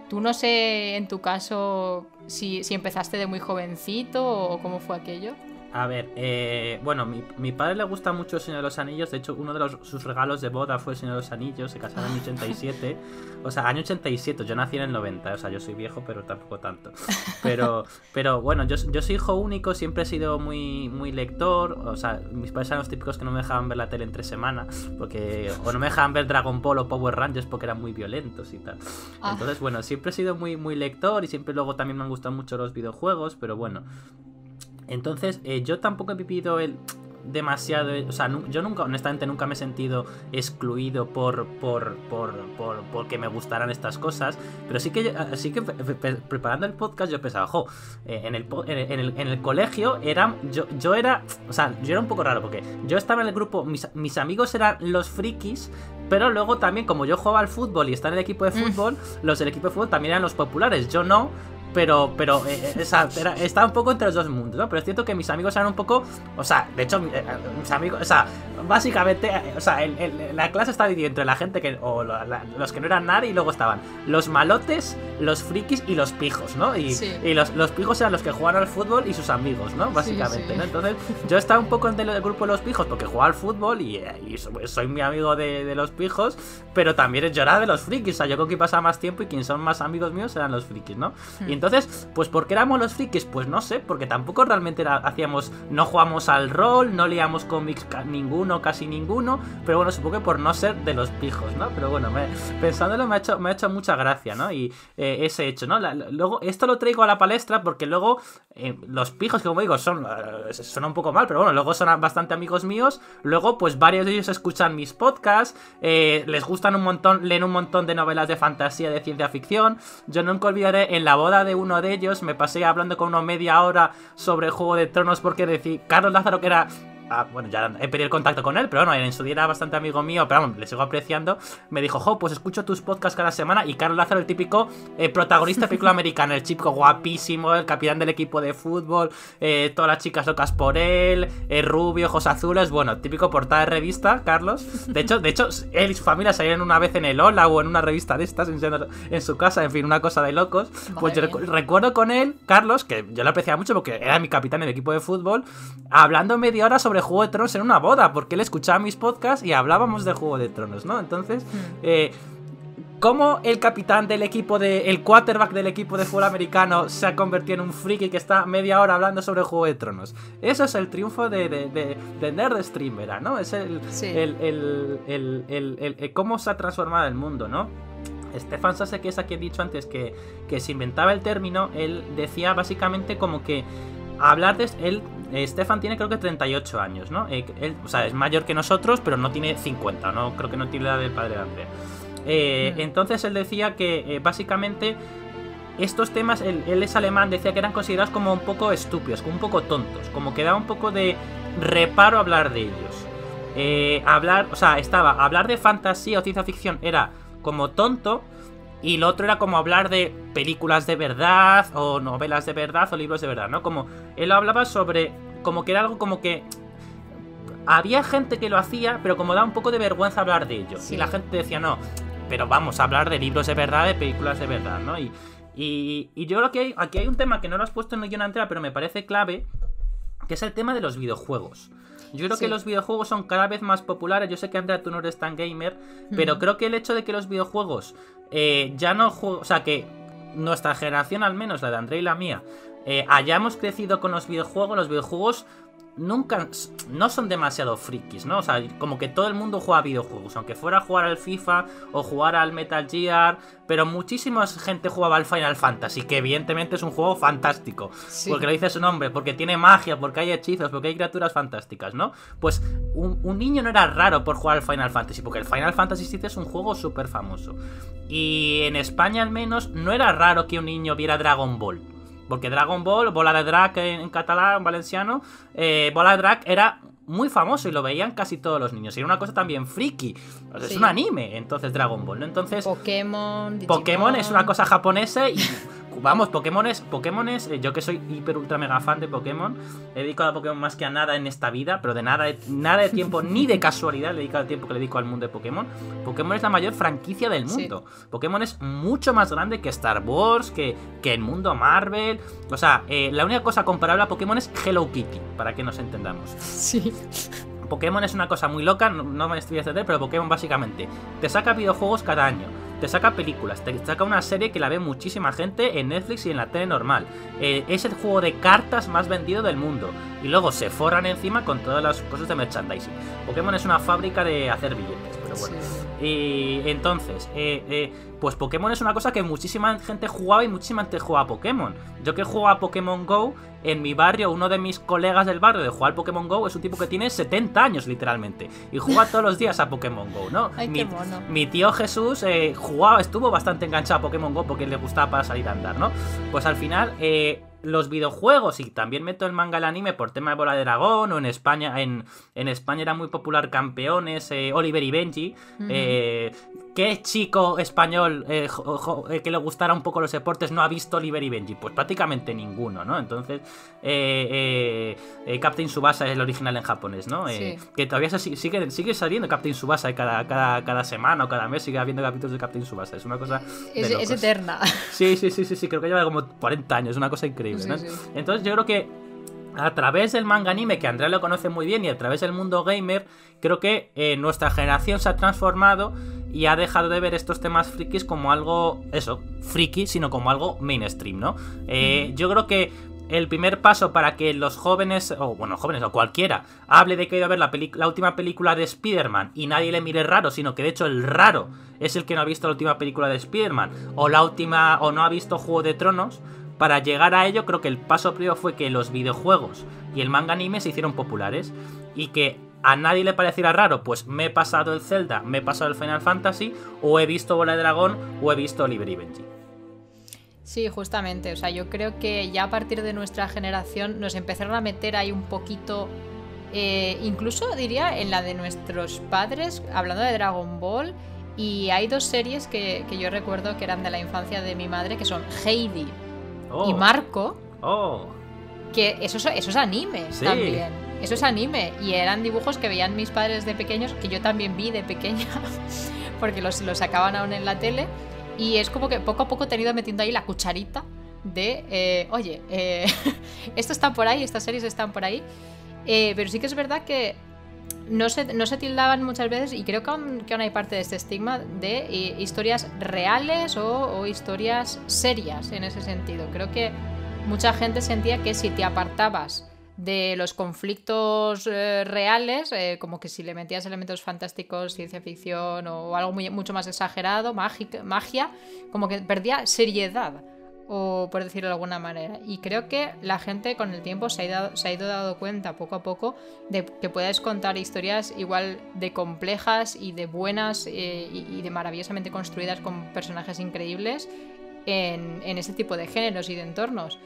Tú no sé, en tu caso, si empezaste de muy jovencito o cómo fue aquello. A ver, bueno, mi padre le gusta mucho El Señor de los Anillos. De hecho, uno de sus regalos de boda fue El Señor de los Anillos. Se casaron en 87. O sea, año 87, yo nací en el 90. O sea, yo soy viejo, pero tampoco tanto. Pero bueno, yo soy hijo único. Siempre he sido muy, muy lector. O sea, mis padres eran los típicos que no me dejaban ver la tele entre semana, o no me dejaban ver Dragon Ball o Power Rangers porque eran muy violentos y tal. Entonces, bueno, siempre he sido muy, muy lector. Y siempre luego también me han gustado mucho los videojuegos. Pero bueno, entonces yo tampoco he vivido demasiado, o sea, yo nunca, honestamente, nunca me he sentido excluido porque me gustaran estas cosas, pero sí que preparando el podcast yo pensaba, en el colegio yo era un poco raro porque yo estaba en el grupo, mis amigos eran los frikis, pero luego también como yo jugaba al fútbol y estaba en el equipo de fútbol, los del equipo de fútbol también eran los populares, yo no. Pero estaba un poco entre los dos mundos, ¿no? Pero es cierto que mis amigos eran un poco, o sea, de hecho, mis amigos, o sea, básicamente, o sea, la clase estaba dividida entre la gente los que no eran nada, y luego estaban los malotes, los frikis y los pijos, ¿no? Y los pijos eran los que jugaban al fútbol y sus amigos, ¿no? Básicamente, ¿no? Entonces, yo estaba un poco entre el grupo de los pijos porque jugaba al fútbol y soy mi amigo de los pijos, pero también yo era de los frikis, o sea, yo creo que pasaba más tiempo y quienes son más amigos míos eran los frikis, ¿no? Y entonces, pues ¿por qué éramos los frikis? Pues no sé, porque tampoco realmente no jugamos al rol, no leíamos cómics casi ninguno, pero bueno, supongo que por no ser de los pijos, ¿no? Pero bueno, pensándolo me ha hecho mucha gracia, ¿no? Y ese hecho, ¿no? Luego, esto lo traigo a la palestra porque luego los pijos, que como digo, suena un poco mal, pero bueno, luego son bastante amigos míos, luego pues varios de ellos escuchan mis podcasts, les gustan un montón, leen un montón de novelas de fantasía, de ciencia ficción. Yo nunca olvidaré en la boda de uno de ellos, me pasé hablando con uno media hora sobre Juego de Tronos porque decía Carlos Lázaro, que era bueno, ya he perdido el contacto con él, pero bueno, en su día era bastante amigo mío, pero vamos, le sigo apreciando. Me dijo, jo, pues escucho tus podcasts cada semana. Y Carlos Lázaro, el típico protagonista de película americana, el chico guapísimo, el capitán del equipo de fútbol, todas las chicas locas por él, rubio, ojos azules, bueno, típico portada de revista, Carlos. De hecho, él y su familia salieron una vez en el Hola o en una revista de estas en su casa, en fin, una cosa de locos. Pues yo recuerdo con él, Carlos, que yo lo apreciaba mucho porque era mi capitán del equipo de fútbol, hablando media hora sobre Juego de Tronos en una boda, porque él escuchaba mis podcasts y hablábamos de Juego de Tronos, ¿no? Entonces, ¿cómo el capitán del equipo el quarterback del equipo de fútbol americano se ha convertido en un friki que está media hora hablando sobre Juego de Tronos? Eso es el triunfo de Nerd Streamer, ¿no? Es cómo se ha transformado el mundo, ¿no? Stefan Sasse, que es a quien he dicho antes que se inventaba el término, él decía básicamente como que hablar de él. Stefan tiene creo que 38 años, ¿no? Él, o sea, es mayor que nosotros, pero no tiene 50, ¿no? Creo que no tiene la del padre de Andrea. Entonces él decía que básicamente estos temas, él es alemán, decía que eran considerados como un poco estúpidos, como un poco tontos, como que daba un poco de reparo hablar de ellos. Hablar de fantasía o ciencia ficción era como tonto, y lo otro era como hablar de películas de verdad, o novelas de verdad, o libros de verdad, ¿no? Como él hablaba sobre, como que era algo como que había gente que lo hacía, pero como da un poco de vergüenza hablar de ello. Sí. Y la gente decía, no, pero vamos a hablar de libros de verdad, de películas de verdad, ¿no? Y yo creo que aquí hay un tema que no lo has puesto en el guión entera, pero me parece clave, que es el tema de los videojuegos. Yo creo que los videojuegos son cada vez más populares. Yo sé que, Andrea, tú no eres tan gamer, pero creo que el hecho de que los videojuegos ya no juegan, o sea, que nuestra generación, al menos la de Andrea y la mía, hayamos crecido con los videojuegos nunca, no son demasiado frikis, ¿no? O sea, como que todo el mundo juega videojuegos, aunque fuera a jugar al FIFA o jugar al Metal Gear, pero muchísima gente jugaba al Final Fantasy, que evidentemente es un juego fantástico, porque lo dice su nombre, porque tiene magia, porque hay hechizos, porque hay criaturas fantásticas, ¿no? Pues un niño no era raro por jugar al Final Fantasy, porque el Final Fantasy VII es un juego súper famoso. Y en España al menos no era raro que un niño viera Dragon Ball. Porque Dragon Ball, Bola de Drac en catalán, en valenciano, Bola de Drac era muy famoso y lo veían casi todos los niños. Y era una cosa también friki. O sea, es un anime, entonces, Dragon Ball, ¿no? Entonces, Pokémon es una cosa japonesa y... Vamos, Pokémon es, yo que soy hiper ultra mega fan de Pokémon, he dedicado a Pokémon más que a nada en esta vida, pero de nada de tiempo ni de casualidad le he dedicado el tiempo que le dedico al mundo de Pokémon. Pokémon es la mayor franquicia del mundo. Pokémon es mucho más grande que Star Wars, que el mundo Marvel. O sea, la única cosa comparable a Pokémon es Hello Kitty, para que nos entendamos. Sí. Pokémon es una cosa muy loca, no me estoy a entender, pero Pokémon básicamente te saca videojuegos cada año, te saca películas, te saca una serie que la ve muchísima gente en Netflix y en la tele normal. Es el juego de cartas más vendido del mundo. Y luego se forran encima con todas las cosas de merchandising. Pokémon es una fábrica de hacer billetes, pero bueno. Sí. Y entonces, pues Pokémon es una cosa que muchísima gente jugaba y muchísima gente jugaba a Pokémon. Yo que juego a Pokémon GO, en mi barrio, uno de mis colegas del barrio de jugar al Pokémon GO es un tipo que tiene 70 años literalmente y juega todos los días a Pokémon GO, ¿no? Ay, qué mono. Mi tío Jesús estuvo bastante enganchado a Pokémon GO porque le gustaba para salir a andar, ¿no? Pues al final, los videojuegos, y también meto el manga al anime por tema de Bola de Dragón, o en España era muy popular Campeones, Oliver y Benji. ¿Qué chico español que le gustara un poco los deportes no ha visto Oliver y Benji? Pues prácticamente ninguno, ¿no? Entonces, Captain Tsubasa es el original en japonés, ¿no? Sí. Que todavía sigue saliendo Captain Tsubasa cada semana o cada mes sigue habiendo capítulos de Captain Tsubasa. Es una cosa de locos. Es eterna. Sí, creo que lleva como 40 años, una cosa increíble, ¿no? Sí. Entonces yo creo que a través del manga anime, que Andrea lo conoce muy bien, y a través del mundo gamer, creo que nuestra generación se ha transformado y ha dejado de ver estos temas frikis como algo, friki, sino como algo mainstream, ¿no? Yo creo que el primer paso para que los jóvenes o cualquiera hable de que ha ido a ver la última película de Spider-Man y nadie le mire raro, sino que de hecho el raro es el que no ha visto la última película de Spider-Man o no ha visto Juego de Tronos. Para llegar a ello, creo que el paso primero fue que los videojuegos y el manga anime se hicieron populares y que a nadie le pareciera raro, pues me he pasado el Zelda, me he pasado el Final Fantasy, o he visto Bola de Dragón, o he visto Oliver y Benji. Sí, justamente, o sea, yo creo que ya a partir de nuestra generación nos empezaron a meter ahí un poquito incluso diría en la de nuestros padres, hablando de Dragon Ball. Y hay 2 series que yo recuerdo que eran de la infancia de mi madre, que son Heidi y Marco. Que eso es anime también. Eso es anime. Y eran dibujos que veían mis padres de pequeños, que yo también vi de pequeña, porque los sacaban aún en la tele. Y es como que poco a poco he ido metiendo ahí la cucharita de, oye, esto está por ahí, estas series están por ahí. Pero sí que es verdad que no se tildaban muchas veces, y creo que aún hay parte de este estigma de historias reales o historias serias en ese sentido. Creo que mucha gente sentía que si te apartabas de los conflictos reales, como que si le metías elementos fantásticos, ciencia ficción o algo mucho más exagerado, magia, como que perdía seriedad, o por decirlo de alguna manera. Y creo que la gente con el tiempo se ha ido dando cuenta poco a poco de que puedes contar historias igual de complejas y de buenas y de maravillosamente construidas con personajes increíbles en ese tipo de géneros y de entornos.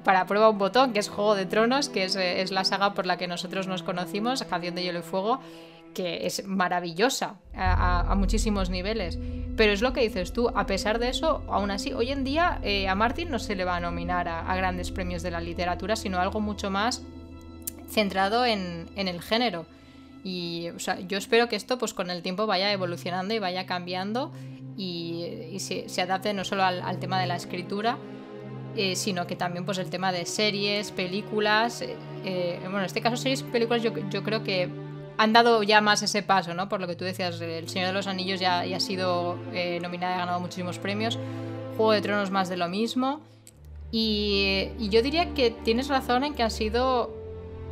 Para prueba un botón, que es Juego de Tronos, que es la saga por la que nosotros nos conocimos, Canción de Hielo y Fuego, que es maravillosa a muchísimos niveles. Pero es lo que dices tú, a pesar de eso, aún así, hoy en día a Martin no se le va a nominar a grandes premios de la literatura, sino algo mucho más centrado en el género. Y o sea, yo espero que esto pues con el tiempo vaya evolucionando y vaya cambiando y se adapte no solo al tema de la escritura, sino que también pues el tema de series, películas. Bueno, en este caso series y películas yo creo que han dado ya más ese paso, ¿no? Por lo que tú decías, El Señor de los Anillos ya ha sido nominada y ha ganado muchísimos premios. Juego de Tronos más de lo mismo. Y yo diría que tienes razón en que han sido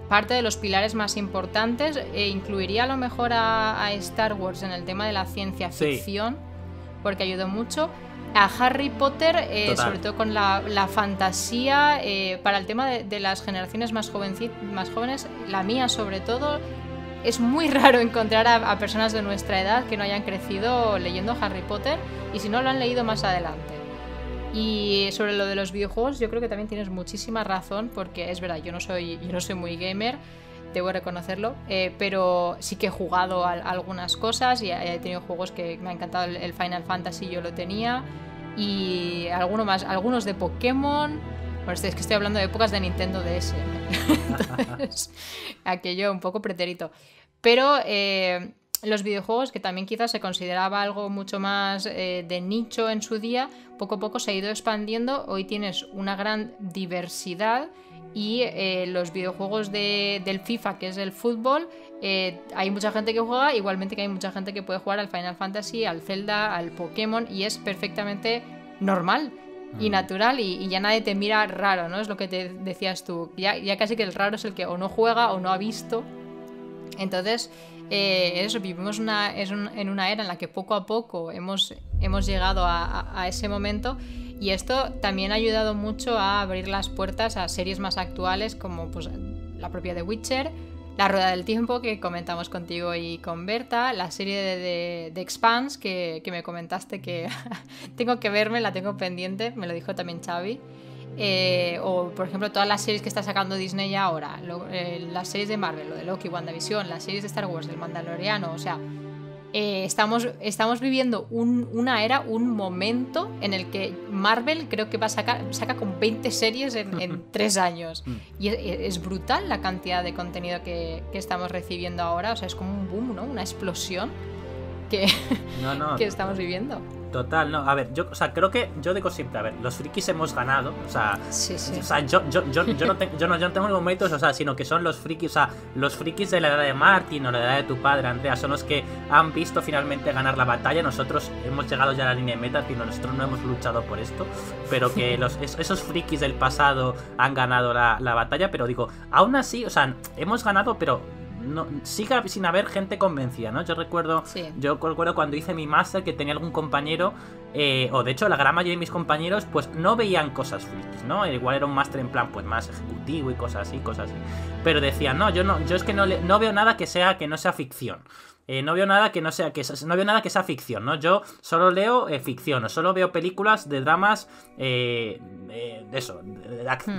parte de los pilares más importantes. Incluiría a lo mejor a Star Wars en el tema de la ciencia ficción, porque ayudó mucho. A Harry Potter, sobre todo con la fantasía, para el tema de las generaciones más jóvenes, la mía sobre todo. Es muy raro encontrar a personas de nuestra edad que no hayan crecido leyendo Harry Potter, y si no lo han leído más adelante. Y sobre lo de los videojuegos, yo creo que también tienes muchísima razón, porque es verdad, yo no soy muy gamer, debo reconocerlo, pero sí que he jugado a algunas cosas y he tenido juegos que me ha encantado. El Final Fantasy yo lo tenía, y algunos de Pokémon. Bueno, es que estoy hablando de épocas de Nintendo DS, entonces aquello un poco pretérito. Pero los videojuegos, que también quizás se consideraba algo mucho más de nicho en su día, poco a poco se ha ido expandiendo. Hoy tienes una gran diversidad, y los videojuegos del FIFA, que es el fútbol, hay mucha gente que juega, igualmente que hay mucha gente que puede jugar al Final Fantasy, al Zelda, al Pokémon, y es perfectamente normal y natural, y ya nadie te mira raro, ¿no? Es lo que te decías tú, ya casi que el raro es el que o no juega o no ha visto. Entonces eso, vivimos en una era en la que poco a poco hemos llegado a ese momento, y esto también ha ayudado mucho a abrir las puertas a series más actuales, como pues la propia The Witcher, La Rueda del Tiempo, que comentamos contigo y con Berta, la serie de Expanse, que me comentaste que tengo que verme, la tengo pendiente, me lo dijo también Xavi. O por ejemplo todas las series que está sacando Disney ahora, las series de Marvel, lo de Loki, WandaVision, las series de Star Wars, del Mandaloriano. O sea, estamos viviendo una era, un momento en el que Marvel creo que saca con 20 series en 3 años, y es brutal la cantidad de contenido que estamos recibiendo ahora. O sea, es como un boom, ¿no? Una explosión que estamos viviendo. Total, no, a ver, creo que yo digo siempre, a ver, los frikis hemos ganado, o sea, sí. O sea, yo no tengo ningún mérito, o sea, sino que son los frikis, o sea, los frikis de la edad de Martin o la edad de tu padre, Andrea, son los que han visto finalmente ganar la batalla. Nosotros hemos llegado ya a la línea de meta, y nosotros no hemos luchado por esto, pero que esos frikis del pasado han ganado la batalla. Pero digo, aún así, o sea, hemos ganado, pero no, sigue sin haber gente convencida, ¿no? Yo recuerdo cuando hice mi máster que tenía algún compañero, o de hecho la gran mayoría de mis compañeros, pues no veían cosas frikis, ¿no? Igual era un máster en plan pues más ejecutivo y cosas así, pero decían, no, yo es que no veo nada que no sea ficción. no veo nada que no sea no veo nada que sea ficción, ¿no? Yo solo leo ficción, o solo veo películas de dramas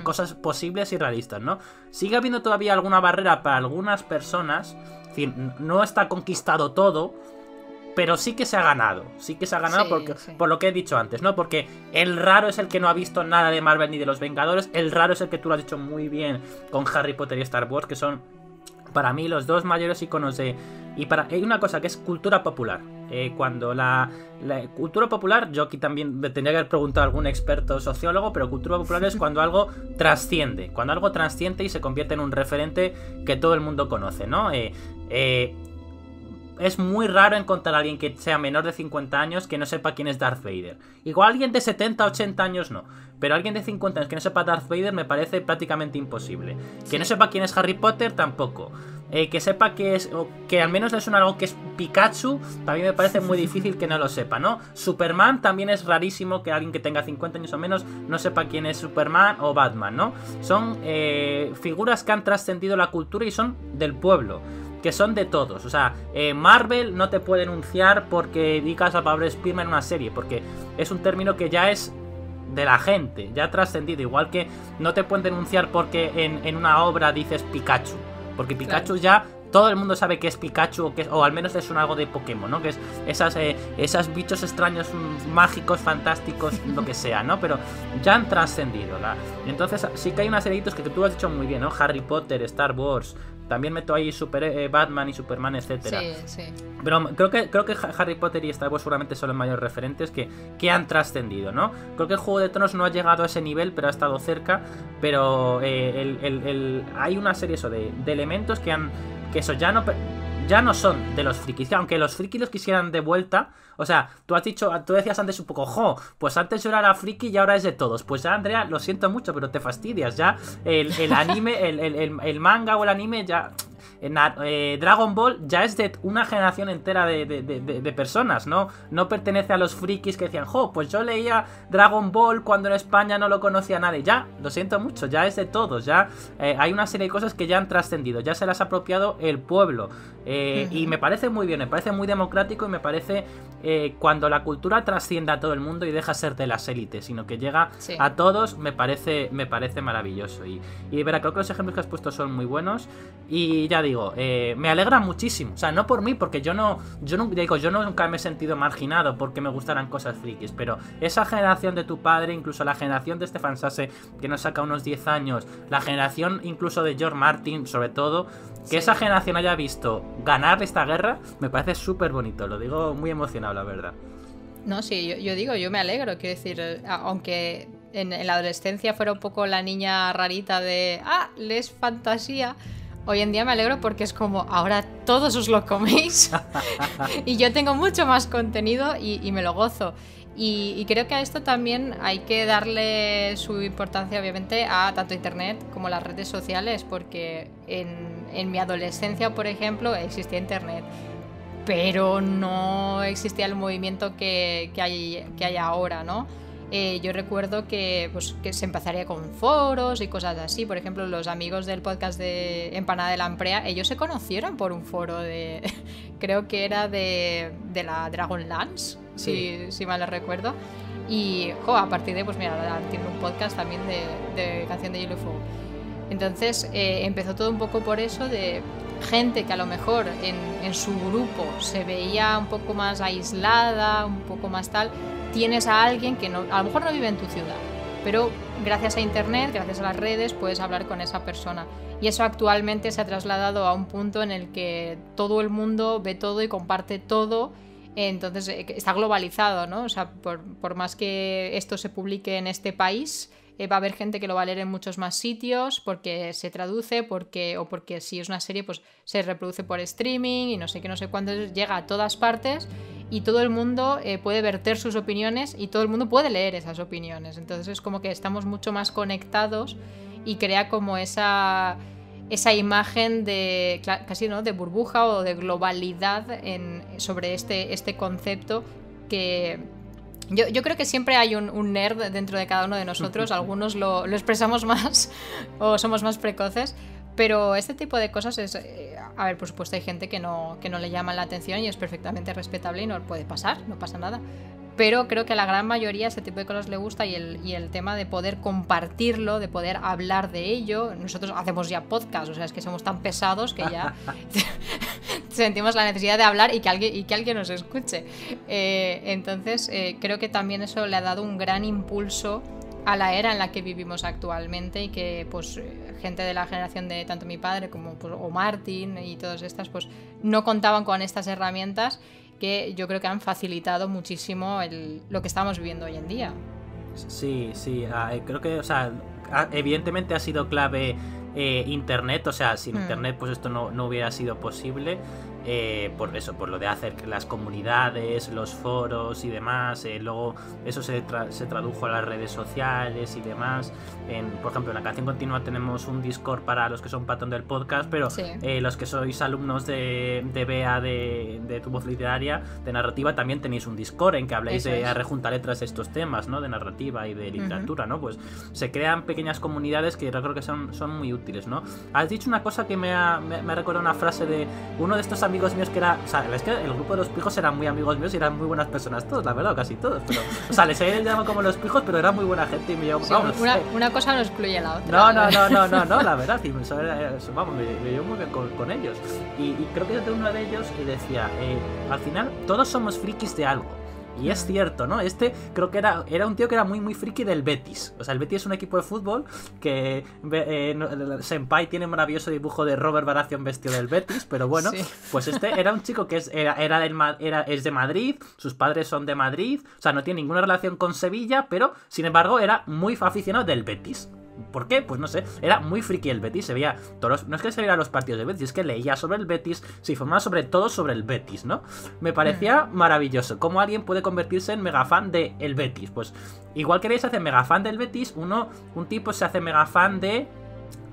cosas posibles y realistas, ¿no? Sigue habiendo todavía alguna barrera para algunas personas, es decir, no está conquistado todo, pero sí que se ha ganado. Sí que se ha ganado por lo que he dicho antes, ¿no? Porque el raro es el que no ha visto nada de Marvel ni de los Vengadores. El raro es el que tú lo has dicho muy bien con Harry Potter y Star Wars, que son para mí los dos mayores iconos de... Y hay una cosa que es cultura popular. Cuando la cultura popular, yo aquí también me tendría que haber preguntado a algún experto sociólogo, pero cultura popular es cuando algo trasciende. Cuando algo trasciende y se convierte en un referente que todo el mundo conoce, ¿no? Es muy raro encontrar a alguien que sea menor de 50 años que no sepa quién es Darth Vader. Igual alguien de 70, 80 años no, pero alguien de 50 años que no sepa Darth Vader me parece prácticamente imposible. Que no sepa quién es Harry Potter tampoco. Que sepa que es, o que al menos le suena algo que es Pikachu, también me parece muy difícil que no lo sepa, ¿no? Superman también es rarísimo que alguien que tenga 50 años o menos no sepa quién es Superman o Batman, ¿no? Son figuras que han trascendido la cultura y son del pueblo, que son de todos. O sea, Marvel no te puede denunciar porque digas a Pablo Spearman en una serie, porque es un término que ya es de la gente, ya ha trascendido. Igual que no te pueden denunciar porque en una obra dices Pikachu, porque Pikachu ya todo el mundo sabe que es Pikachu, o al menos es un algo de Pokémon, ¿no? Que es esas bichos extraños, mágicos, fantásticos, lo que sea, ¿no? Pero ya han trascendido. Entonces sí que hay unas seritos que tú has dicho muy bien, ¿no? Harry Potter, Star Wars, también meto ahí Batman y Superman, etcétera. Sí. Pero creo que Harry Potter y Star Wars seguramente son los mayores referentes que han trascendido, ¿no? Creo que el Juego de Tronos no ha llegado a ese nivel, pero ha estado cerca. Pero hay una serie de elementos que eso ya no son de los frikis, aunque los frikis los quisieran de vuelta. O sea, tú decías antes un poco, pues antes yo era friki y ahora es de todos. Pues ya, Andrea, lo siento mucho, pero te fastidias. Ya el anime, el manga o el anime ya... Dragon Ball ya es de una generación entera de personas, ¿no? No pertenece a los frikis que decían, pues yo leía Dragon Ball cuando en España no lo conocía nadie. Ya, lo siento mucho, ya es de todos. Ya hay una serie de cosas que ya han trascendido, ya se las ha apropiado el pueblo. Y me parece muy bien, me parece muy democrático, y me parece cuando la cultura trasciende a todo el mundo y deja ser de las élites, sino que llega a todos, me parece maravilloso. Y de verdad, creo que los ejemplos que has puesto son muy buenos. Y ya digo, me alegra muchísimo. O sea, no por mí, porque yo nunca me he sentido marginado porque me gustaran cosas frikis, pero esa generación de tu padre, incluso la generación de Stefan Sasse, que nos saca unos 10 años, la generación incluso de George Martin, sobre todo, que esa generación haya visto ganar esta guerra, me parece súper bonito. Lo digo muy emocionado, la verdad. No, sí, yo me alegro. Quiero decir, aunque en la adolescencia fuera un poco la niña rarita de lees fantasía, hoy en día me alegro porque es como, ahora todos os lo coméis y yo tengo mucho más contenido y me lo gozo. Y creo que a esto también hay que darle su importancia, obviamente, a tanto internet como las redes sociales, porque en mi adolescencia, por ejemplo, existía internet, pero no existía el movimiento que hay ahora, ¿no? Yo recuerdo que se empezaría con foros y cosas así. Por ejemplo, los amigos del podcast de Empanada de Lamprea, ellos se conocieron por un foro creo que era de la Dragonlance, si mal recuerdo. Y a partir de, pues mira, ahora tiene un podcast también de Canción de Hielo y Fuego. Entonces empezó todo un poco por eso, de gente que a lo mejor en su grupo se veía un poco más aislada, un poco más tal. Tienes a alguien que a lo mejor no vive en tu ciudad, pero gracias a internet, gracias a las redes, puedes hablar con esa persona. Y eso actualmente se ha trasladado a un punto en el que todo el mundo ve todo y comparte todo. Entonces está globalizado, ¿no? O sea, por más que esto se publique en este país, va a haber gente que lo va a leer en muchos más sitios porque se traduce, o porque si es una serie, pues se reproduce por streaming y no sé qué, no sé cuándo, llega a todas partes. Y todo el mundo puede verter sus opiniones y todo el mundo puede leer esas opiniones. Entonces es como que estamos mucho más conectados y crea como esa imagen de casi, ¿no?, de burbuja o de globalidad sobre este concepto que... Yo creo que siempre hay un nerd dentro de cada uno de nosotros. Algunos lo expresamos más o somos más precoces, Pero este tipo de cosas es... a ver, por supuesto hay gente que no le llama la atención y es perfectamente respetable y no puede pasar, no pasa nada. Pero creo que a la gran mayoría ese tipo de cosas le gusta y el tema de poder compartirlo, de poder hablar de ello. Nosotros hacemos ya podcast, o sea, es que somos tan pesados que ya sentimos la necesidad de hablar y que alguien nos escuche. Entonces, creo que también eso le ha dado un gran impulso a la era en la que vivimos actualmente y que pues gente de la generación de tanto mi padre como pues, o Martin y todas estas pues no contaban con estas herramientas que yo creo que han facilitado muchísimo lo que estamos viviendo hoy en día. Sí, creo que, o sea, evidentemente ha sido clave Internet, o sea, sin Internet pues esto no hubiera sido posible. Por eso, por lo de hacer las comunidades, los foros y demás. Luego eso se tradujo a las redes sociales y demás. Por ejemplo, en La Canción Continua tenemos un Discord para los que son patrón del podcast, pero sí. Los que sois alumnos de BEA de Tu Voz Literaria, de narrativa, también tenéis un Discord en que habláis de rejuntar letras de estos temas, ¿no? De narrativa y de literatura, ¿no? Pues se crean pequeñas comunidades que yo creo que son muy útiles, ¿no? Has dicho una cosa que me ha recordado una frase de uno de estos amigos míos que era, o sea, es que el grupo de los pijos eran muy amigos míos y eran muy buenas personas todos, la verdad, casi todos, pero, o sea, les he llamado como los pijos, pero eran muy buena gente y me llevo, sí, una cosa no excluye la otra. No, la verdad, sí, vamos, me llevo muy bien con ellos y creo que yo tengo uno de ellos que decía, al final todos somos frikis de algo. Y es cierto, ¿no? Creo que era un tío que era muy, muy friki del Betis. O sea, el Betis es un equipo de fútbol que Senpai tiene un maravilloso dibujo de Robert Baratheon vestido del Betis, pero bueno, sí. Pues era un chico que es de Madrid, sus padres son de Madrid, o sea, no tiene ninguna relación con Sevilla, pero, sin embargo, era muy aficionado del Betis. ¿Por qué? Pues no sé, era muy friki el Betis, se veía no es que se viera los partidos del Betis, es que leía sobre el Betis, se informaba sobre el Betis, ¿no? Me parecía maravilloso, cómo alguien puede convertirse en megafan de el Betis. Pues igual queréis hacer megafan del Betis, un tipo se hace megafan de,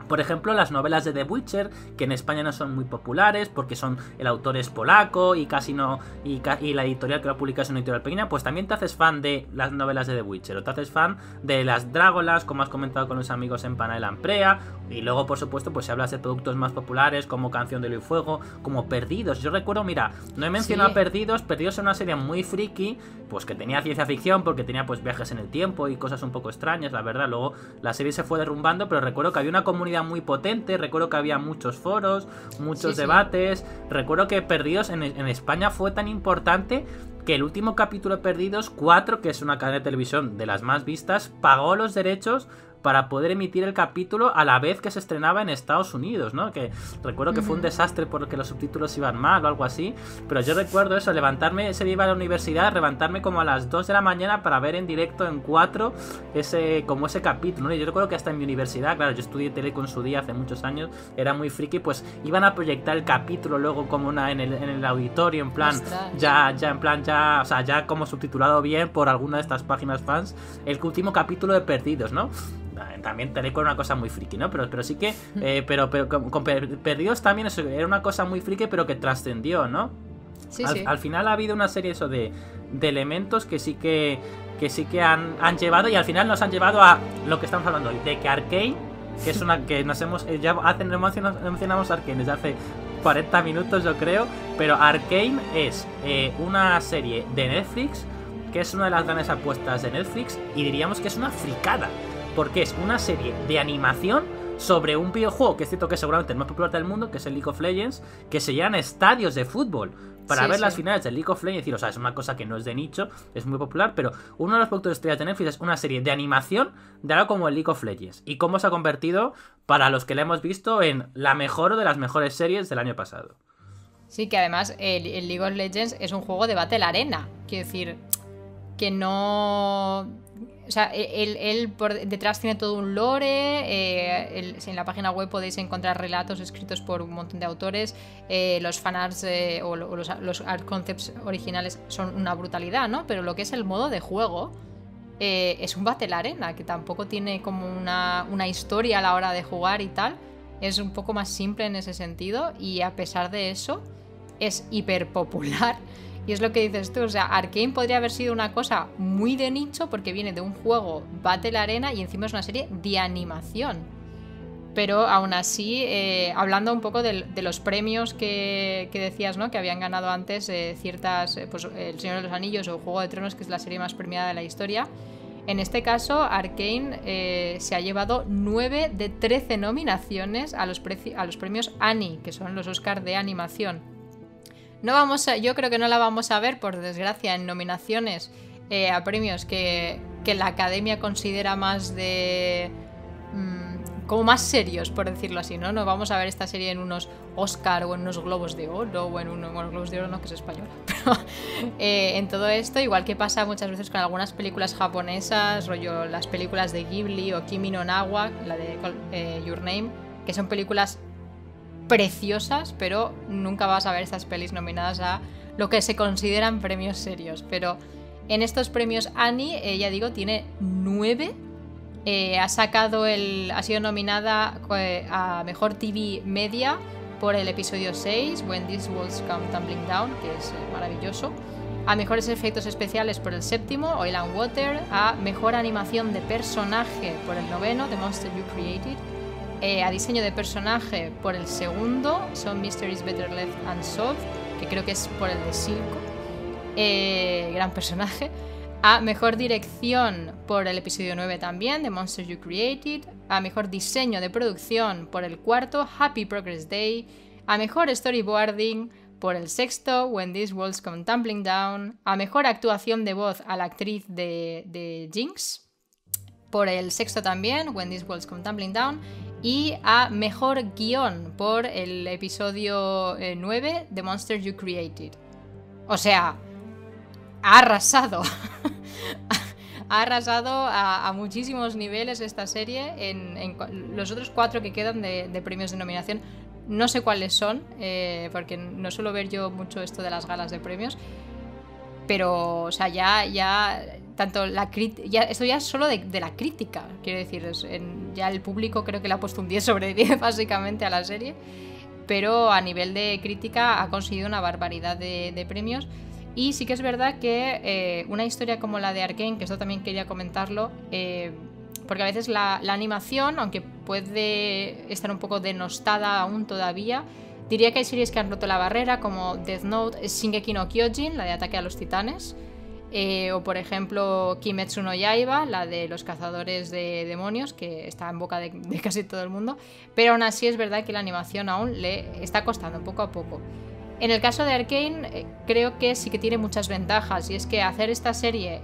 por ejemplo, las novelas de The Witcher, que en España no son muy populares porque el autor es polaco y casi no, y la editorial que lo publica es una editorial pequeña, pues también te haces fan de las novelas de The Witcher, o te haces fan de las Dragolas, como has comentado con los amigos en Pana de la Amprea, y luego, por supuesto, pues si hablas de productos más populares como Canción de Hielo y Fuego, como Perdidos. Yo recuerdo, mira, no he mencionado a Perdidos es una serie muy friki, pues que tenía ciencia ficción, porque tenía pues viajes en el tiempo y cosas un poco extrañas, la verdad. Luego la serie se fue derrumbando, pero recuerdo que había una comunidad muy potente, recuerdo que había muchos foros, muchos debates. Recuerdo que Perdidos en España fue tan importante que el último capítulo de Perdidos 4, que es una cadena de televisión de las más vistas, pagó los derechos para poder emitir el capítulo a la vez que se estrenaba en Estados Unidos, ¿no? Que recuerdo que fue un desastre porque los subtítulos iban mal o algo así, pero yo recuerdo eso, ese día iba a la universidad, levantarme como a las 2 de la mañana para ver en directo en 4 ese capítulo, ¿no? Y yo recuerdo que hasta en mi universidad, claro, yo estudié tele con su día hace muchos años, era muy friki, pues iban a proyectar el capítulo luego como en el auditorio, en plan, o sea, ya como subtitulado bien por alguna de estas páginas fans, el último capítulo de Perdidos, ¿no? También te con una cosa muy friki, ¿no? Pero sí que pero con Perdidos también eso, era una cosa muy friki, pero que trascendió, ¿no? Sí. Al final ha habido una serie eso de elementos que sí que han llevado, y al final nos han llevado a lo que estamos hablando hoy, de que Arcane, que es una que nos hemos mencionamos Arcane desde hace 40 minutos yo creo, pero Arcane es una serie de Netflix que es una de las grandes apuestas de Netflix, y diríamos que es una fricada, porque es una serie de animación sobre un videojuego que es cierto que es seguramente el más popular del mundo, que es el League of Legends, que se llenan estadios de fútbol para ver las finales del League of Legends. Es decir, o sea, es una cosa que no es de nicho, es muy popular, pero uno de los productos estrellas de Netflix es una serie de animación de algo como el League of Legends, y cómo se ha convertido, para los que la hemos visto, en la mejor o de las mejores series del año pasado. Sí, que además el League of Legends es un juego de Battle Arena, quiero decir, que no... O sea, él por detrás tiene todo un lore, en la página web podéis encontrar relatos escritos por un montón de autores, los fanarts o los art concepts originales son una brutalidad, ¿no? Pero lo que es el modo de juego es un Battle Arena, que tampoco tiene como una historia a la hora de jugar y tal, es un poco más simple en ese sentido, y a pesar de eso es hiper popular. Y es lo que dices tú, o sea, Arcane podría haber sido una cosa muy de nicho porque viene de un juego Battle Arena y encima es una serie de animación. Pero aún así, hablando un poco de los premios que decías, ¿no? Que habían ganado antes ciertas, pues El Señor de los Anillos o Juego de Tronos, que es la serie más premiada de la historia. En este caso, Arcane se ha llevado 9 de 13 nominaciones a los premios Annie, que son los Oscars de animación. Yo creo que no la vamos a ver, por desgracia, en nominaciones a premios que la Academia considera más de... como más serios, por decirlo así, ¿no? No vamos a ver esta serie en unos Oscar o en unos Globos de Oro o en unos Globos de Oro, no, que es española. Pero en todo esto, igual que pasa muchas veces con algunas películas japonesas, rollo las películas de Ghibli o Kimi no Na wa, la de Your Name, que son películas preciosas, pero nunca vas a ver estas pelis nominadas a lo que se consideran premios serios. Pero en estos premios Annie, ya digo, tiene 9. Ha sido nominada a Mejor TV Media por el episodio 6, When These Walls Come Tumbling Down, que es maravilloso. A Mejores Efectos Especiales por el 7º, Oil and Water. A Mejor Animación de Personaje por el 9º, The Monster You Created. A Diseño de Personaje por el 2º, Some Mysteries Better Left Unsolved, que creo que es por el de Silco. Gran personaje. A Mejor Dirección por el episodio 9 también, The Monster You Created. A Mejor Diseño de Producción por el 4º, Happy Progress Day. A Mejor Storyboarding por el 6º, When These Walls Come Tumbling Down. A Mejor Actuación de Voz a la actriz de Jinx por el 6º también, When These Walls Come Tumbling Down. Y a Mejor Guión por el episodio 9, The Monster You Created. O sea... ha arrasado. Ha arrasado a muchísimos niveles esta serie. En los otros 4 que quedan de premios de nominación, no sé cuáles son, porque no suelo ver yo mucho esto de las galas de premios. Pero, o sea, ya tanto esto ya es solo de la crítica, quiero decir, ya el público creo que le ha puesto un 10 sobre 10 básicamente a la serie. Pero a nivel de crítica ha conseguido una barbaridad de premios. Y sí que es verdad que una historia como la de Arcane, que esto también quería comentarlo, porque a veces la animación, aunque puede estar un poco denostada aún todavía, diría que hay series que han roto la barrera, como Death Note, Shingeki no Kyojin, la de Ataque a los Titanes, o por ejemplo Kimetsu no Yaiba, la de los cazadores de demonios, que está en boca de casi todo el mundo, pero aún así es verdad que la animación aún le está costando poco a poco. En el caso de Arcane, creo que sí que tiene muchas ventajas, y es que hacer esta serie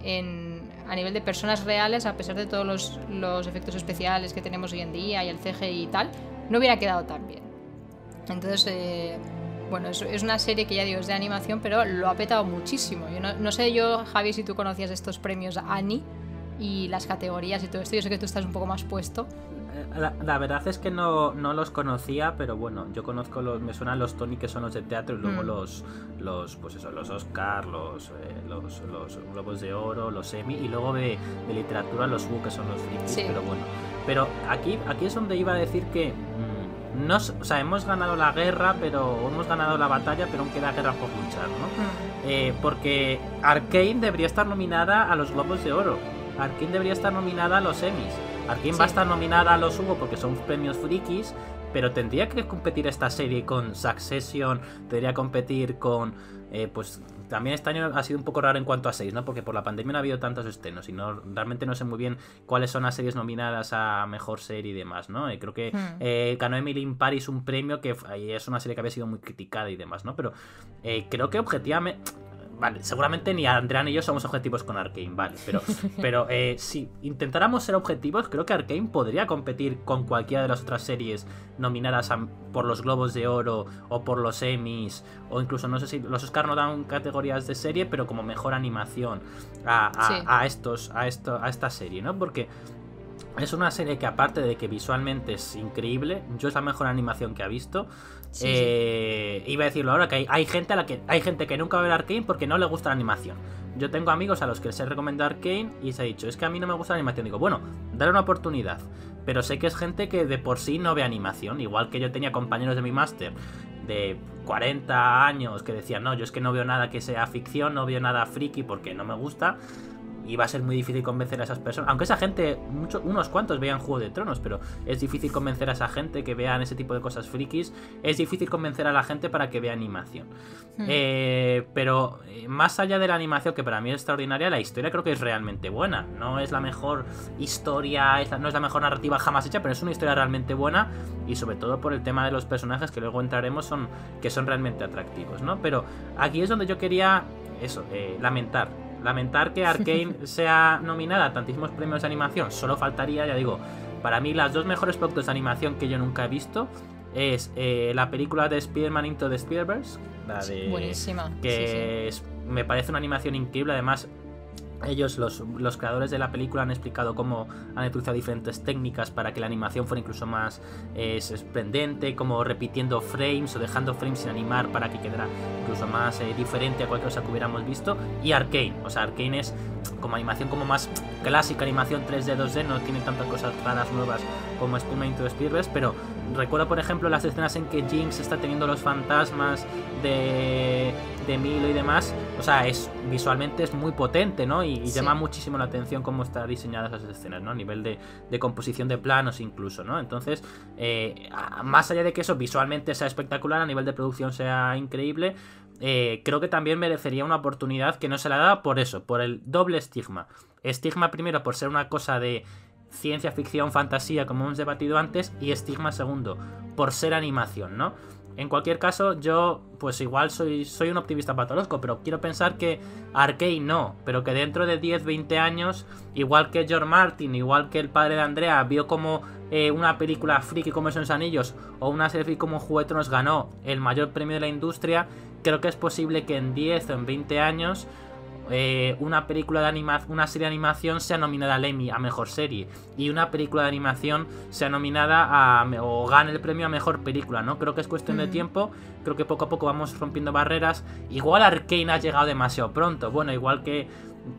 a nivel de personas reales, a pesar de todos los efectos especiales que tenemos hoy en día y el CGI y tal, no hubiera quedado tan bien. Entonces, bueno, es una serie que ya digo es de animación, pero lo ha petado muchísimo. Yo no sé Javi, si tú conocías estos premios Annie y las categorías y todo esto. Yo sé que tú estás un poco más puesto. La verdad es que no los conocía, pero bueno, yo conozco me suenan los Tony, que son los de teatro, y luego los Oscar, los Globos de Oro, los Emmy, y luego de literatura los U, que son los frikis, sí. Pero bueno, pero aquí es donde iba a decir que o sea, hemos ganado la guerra, pero hemos ganado la batalla, pero aún queda guerra por luchar, ¿no? Porque Arcane debería estar nominada a los Globos de Oro, Arcane debería estar nominada a los Emmys. Arcane va a estar nominada a los Hugo porque son premios frikis, pero tendría que competir esta serie con Succession, tendría que competir con... pues también este año ha sido un poco raro en cuanto a series, ¿no? Porque por la pandemia no ha habido tantos estrenos y realmente no sé muy bien cuáles son las series nominadas a mejor serie y demás, ¿no? Creo que ganó Emily in Paris un premio que es una serie que había sido muy criticada y demás, ¿no? Pero creo que objetivamente... Vale, seguramente ni Andrea ni yo somos objetivos con Arcane, vale, pero si intentáramos ser objetivos, creo que Arcane podría competir con cualquiera de las otras series nominadas por los Globos de Oro o por los Emmys, o incluso, no sé si los Oscar no dan categorías de serie, pero como mejor animación a esta serie, ¿no? Porque es una serie que, aparte de que visualmente es increíble, yo es la mejor animación que ha visto. Sí. Iba a decirlo ahora, que hay gente que nunca va a ver Arcane porque no le gusta la animación. Yo tengo amigos a los que les he recomendado Arcane y se ha dicho, es que a mí no me gusta la animación. Digo, bueno, dale una oportunidad. Pero sé que es gente que de por sí no ve animación. Igual que yo tenía compañeros de mi máster de 40 años que decían, no, yo es que no veo nada que sea ficción, no veo nada friki porque no me gusta. y va a ser muy difícil convencer a esas personas, aunque esa gente, unos cuantos vean Juego de Tronos, pero es difícil convencer a esa gente que vean ese tipo de cosas frikis, es difícil convencer a la gente para que vea animación. Pero más allá de la animación, que para mí es extraordinaria, la historia creo que es realmente buena. No es la mejor historia, no es la mejor narrativa jamás hecha, pero es una historia realmente buena, y sobre todo por el tema de los personajes, que luego entraremos, que son realmente atractivos, ¿no? Pero aquí es donde yo quería lamentar que Arcane sea nominada a tantísimos premios de animación. Solo faltaría, ya digo, para mí las dos mejores productos de animación que yo nunca he visto es la película de Spider-Man Into the Spider-Verse, la de... buenísima. Que me parece una animación increíble. Además, ellos, los creadores de la película, han explicado cómo han utilizado diferentes técnicas para que la animación fuera incluso más sorprendente, como repitiendo frames o dejando frames sin animar para que quedara incluso más diferente a cualquier cosa que hubiéramos visto. Y Arcane, o sea, Arcane es como animación como más clásica, animación 3D, 2D, no tiene tantas cosas raras nuevas como Spider-Man Into the Spider-Verse, pero recuerdo por ejemplo las escenas en que Jinx está teniendo los fantasmas de Milo y demás. O sea, visualmente es muy potente, ¿no? Y llama muchísimo la atención cómo están diseñadas esas escenas, ¿no? A nivel de composición de planos incluso, ¿no? Entonces, más allá de que eso visualmente sea espectacular, a nivel de producción sea increíble, creo que también merecería una oportunidad que no se la da por eso, por el doble estigma. Estigma primero por ser una cosa de ciencia ficción, fantasía, como hemos debatido antes, y estigma segundo por ser animación, ¿no? En cualquier caso, yo pues igual soy un optimista patológico, pero quiero pensar que Arcane no, pero que dentro de 10, 20 años, igual que George Martin, igual que el padre de Andrea, vio como una película friki como Son los Anillos o una serie friki como Juego de Tronos ganó el mayor premio de la industria, creo que es posible que en 10 o en 20 años una película de una serie de animación sea nominada al Emmy a mejor serie y una película de animación sea nominada o gane el premio a mejor película, ¿no? Creo que es cuestión de tiempo, creo que poco a poco vamos rompiendo barreras. Igual Arcane ha llegado demasiado pronto, bueno, igual que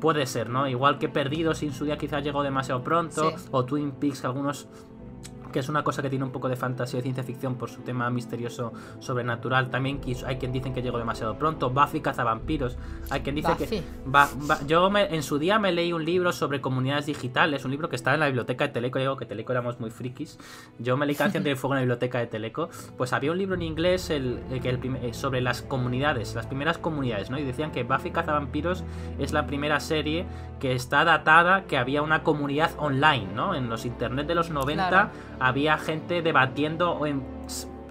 puede ser, ¿no? Igual que Perdidos en su día quizás llegó demasiado pronto, o Twin Peaks, algunos, que es una cosa que tiene un poco de fantasía y ciencia ficción por su tema misterioso sobrenatural. También hay quien dicen que llegó demasiado pronto. Buffy cazavampiros, hay quien dice que yo en su día me leí un libro sobre comunidades digitales, un libro que está en la biblioteca de Teleco. Digo que Teleco éramos muy frikis. Yo me leí Canción de Fuego en la biblioteca de Teleco. Pues había un libro en inglés sobre las comunidades, las primeras comunidades, ¿no? Y decían que Buffy cazavampiros es la primera serie que está datada, que había una comunidad online, ¿no? En los internet de los 90, claro, había gente debatiendo en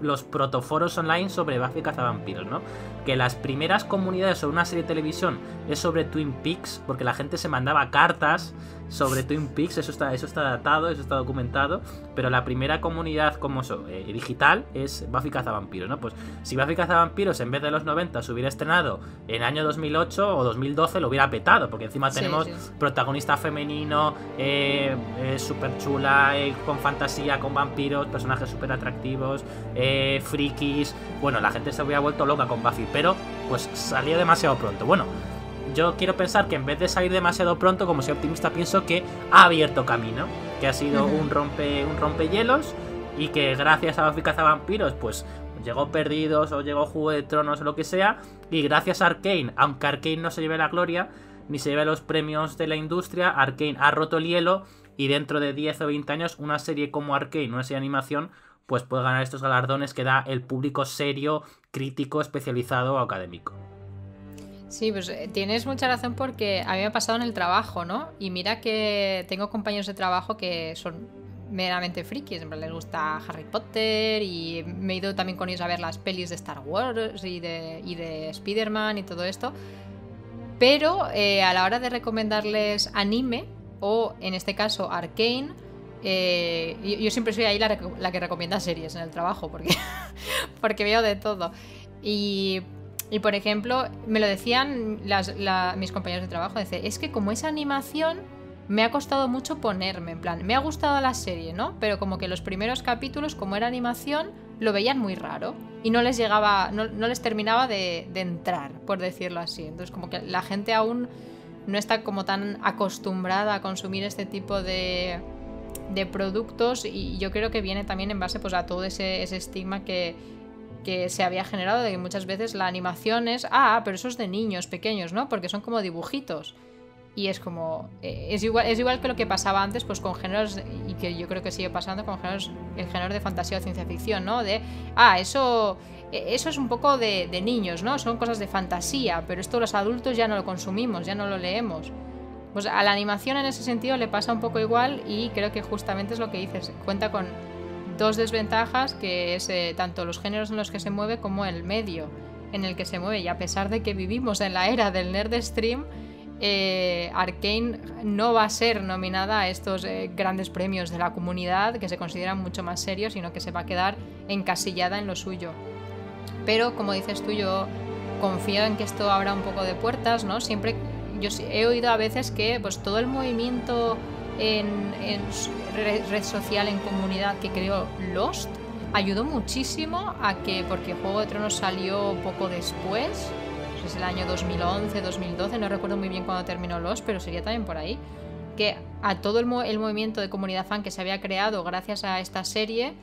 los protoforos online sobre Buffy cazavampiros, ¿no? Que las primeras comunidades sobre una serie de televisión es sobre Twin Peaks, porque la gente se mandaba cartas sobre Twin Peaks, eso está datado, eso está documentado, pero la primera comunidad como digital es Buffy cazavampiros, ¿no? Pues si Buffy cazavampiros en vez de los 90 se hubiera estrenado en año 2008 o 2012, lo hubiera petado, porque encima tenemos protagonista femenino, súper chula, con fantasía, con vampiros, personajes súper atractivos, frikis. Bueno, la gente se hubiera vuelto loca con Buffy, pero pues salió demasiado pronto. Bueno, yo quiero pensar que en vez de salir demasiado pronto, como soy optimista, pienso que ha abierto camino, que ha sido un rompehielos, y que gracias a Buffy cazavampiros pues llegó Perdidos o llegó Juego de Tronos o lo que sea, y gracias a Arcane, aunque Arcane no se lleve la gloria ni se lleve los premios de la industria, Arcane ha roto el hielo, y dentro de 10 o 20 años una serie como Arcane, una serie de animación, pues puede ganar estos galardones que da el público serio, crítico, especializado o académico. Sí, pues tienes mucha razón, porque a mí me ha pasado en el trabajo, ¿no? Y mira que tengo compañeros de trabajo que son meramente frikis, en plan les gusta Harry Potter, y me he ido también con ellos a ver las pelis de Star Wars y de Spider-Man y todo esto, pero a la hora de recomendarles anime, o en este caso Arcane, yo siempre soy ahí la que recomienda series en el trabajo, porque veo de todo. Y por ejemplo, me lo decían mis compañeros de trabajo, dice, es que como es animación me ha costado mucho ponerme, en plan, me ha gustado la serie, ¿no? Pero como que los primeros capítulos, como era animación, lo veían muy raro y no les llegaba, no les terminaba de entrar, por decirlo así. Entonces como que la gente aún no está como tan acostumbrada a consumir este tipo de productos, y yo creo que viene también en base pues a todo ese estigma que se había generado, de que muchas veces la animación es pero eso es de niños pequeños, ¿no? Porque son como dibujitos. Y es como, es igual que lo que pasaba antes pues con géneros, y que yo creo que sigue pasando con géneros, el género de fantasía o ciencia ficción, ¿no? De, eso es un poco de niños, ¿no? Son cosas de fantasía, pero esto los adultos ya no lo consumimos, ya no lo leemos. Pues a la animación en ese sentido le pasa un poco igual, y creo que justamente es lo que dices, cuenta con dos desventajas, que es tanto los géneros en los que se mueve como el medio en el que se mueve. Y a pesar de que vivimos en la era del nerd stream, Arcane no va a ser nominada a estos grandes premios de la comunidad, que se consideran mucho más serios, sino que se va a quedar encasillada en lo suyo. Pero como dices tú, yo confío en que esto abra un poco de puertas, ¿no? Siempre yo he oído a veces que pues todo el movimiento en red social, en comunidad que creó Lost, ayudó muchísimo a que, porque Juego de Tronos salió poco después, es el año 2011, 2012, no recuerdo muy bien cuándo terminó Lost, pero sería también por ahí, que a todo el movimiento de comunidad fan que se había creado gracias a esta serie,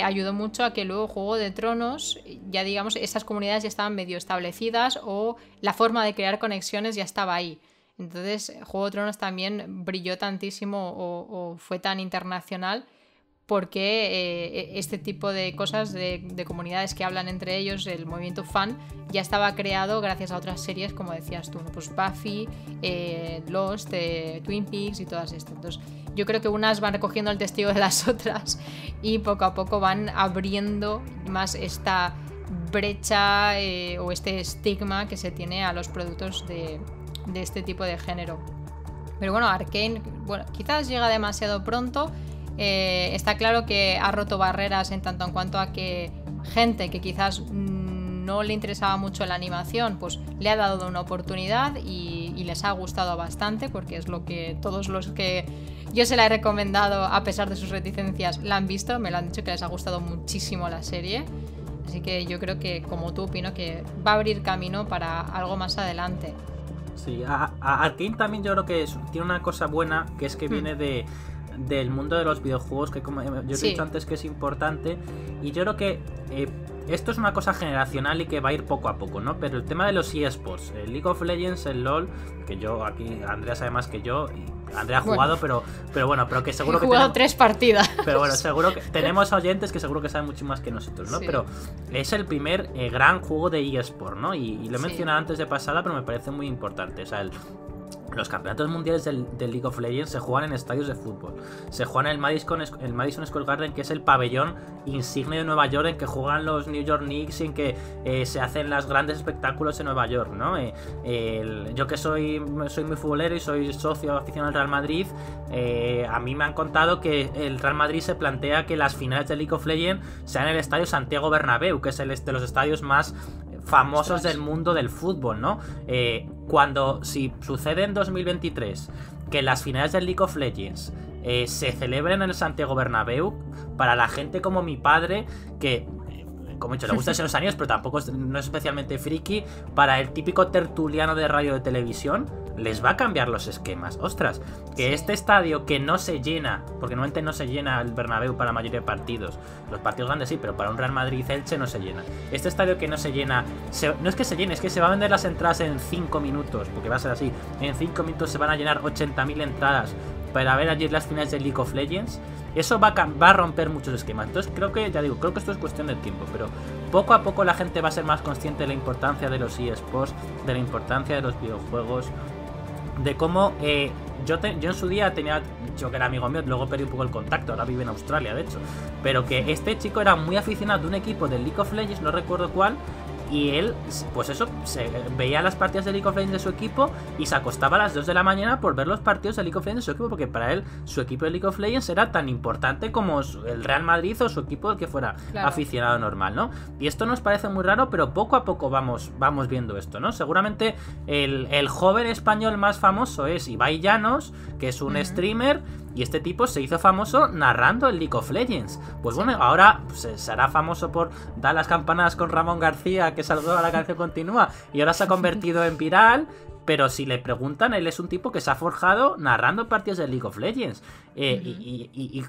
ayudó mucho a que luego Juego de Tronos, ya digamos, esas comunidades ya estaban medio establecidas, o la forma de crear conexiones ya estaba ahí. Entonces Juego de Tronos también brilló tantísimo o fue tan internacional, porque este tipo de cosas de comunidades que hablan entre ellos, el movimiento fan, ya estaba creado gracias a otras series, como decías tú, pues Buffy, Lost, Twin Peaks y todas estas. Entonces yo creo que unas van recogiendo el testigo de las otras, y poco a poco van abriendo más esta brecha o este estigma que se tiene a los productos de este tipo de género. Pero bueno, Arcane, quizás llega demasiado pronto. Está claro que ha roto barreras en tanto en cuanto a que gente que quizás no le interesaba mucho la animación, pues le ha dado una oportunidad y les ha gustado bastante, porque es lo que todos los que yo se la he recomendado, a pesar de sus reticencias, la han visto, me lo han dicho que les ha gustado muchísimo la serie. Así que yo creo que, como tú, opino que va a abrir camino para algo más adelante. Sí, a Arcane también yo creo que tiene una cosa buena, que es que viene del mundo de los videojuegos, que como yo he dicho antes, que es importante, y yo creo que esto es una cosa generacional y que va a ir poco a poco, ¿no? Pero el tema de los eSports, el League of Legends, el LoL, que yo aquí, Andrea sabe más que yo, y Andrea ha jugado, pero que seguro que he jugado 3 partidas. Pero bueno, seguro que tenemos oyentes que seguro que saben mucho más que nosotros, ¿no? Sí. Pero es el primer gran juego de eSport, ¿no? Y lo he mencionado antes de pasada, pero me parece muy importante. O sea, los campeonatos mundiales del League of Legends se juegan en estadios de fútbol. Se juegan en el Madison Square Garden, que es el pabellón insigne de Nueva York, en que juegan los New York Knicks y en que se hacen los grandes espectáculos en Nueva York, ¿no? Yo que soy muy futbolero y soy socio aficionado al Real Madrid, a mí me han contado que el Real Madrid se plantea que las finales del League of Legends sean en el estadio Santiago Bernabéu, que es de los estadios más famosos del mundo del fútbol, ¿no? Si sucede en 2023 que las finales del League of Legends se celebren en el Santiago Bernabéu, para la gente como mi padre, que como he dicho, le gusta ser los años, pero tampoco no es especialmente friki, para el típico tertuliano de radio de televisión, les va a cambiar los esquemas. Ostras, que este estadio que no se llena, porque normalmente no se llena el Bernabéu para la mayoría de partidos, los partidos grandes sí, pero para un Real Madrid-Elche no se llena. Este estadio que no se llena, no es que se llene, es que se va a vender las entradas en 5 minutos, porque va a ser así, en 5 minutos se van a llenar 80.000 entradas para ver allí las finales de League of Legends. Eso va a romper muchos esquemas. Entonces creo que esto es cuestión de tiempo, pero poco a poco la gente va a ser más consciente de la importancia de los eSports, de la importancia de los videojuegos, de cómo yo en su día tenía, yo que era amigo mío, luego perdí un poco el contacto, ahora vive en Australia de hecho, pero que este chico era muy aficionado de un equipo del League of Legends, no recuerdo cuál, y él, pues eso, se veía las partidas de League of Legends de su equipo y se acostaba a las 2 de la mañana por ver los partidos de League of Legends de su equipo, porque para él su equipo de League of Legends era tan importante como el Real Madrid o su equipo el que fuera aficionado normal, ¿no? Y esto nos parece muy raro, pero poco a poco vamos viendo esto, ¿no? Seguramente el joven español más famoso es Ibai Llanos, que es un streamer, y este tipo se hizo famoso narrando el League of Legends. Pues bueno, ahora se hará famoso por dar las campanadas con Ramón García, que saludó a la canción continúa, y ahora se ha convertido en viral. pero si le preguntan, él es un tipo que se ha forjado narrando partidas de League of Legends. Y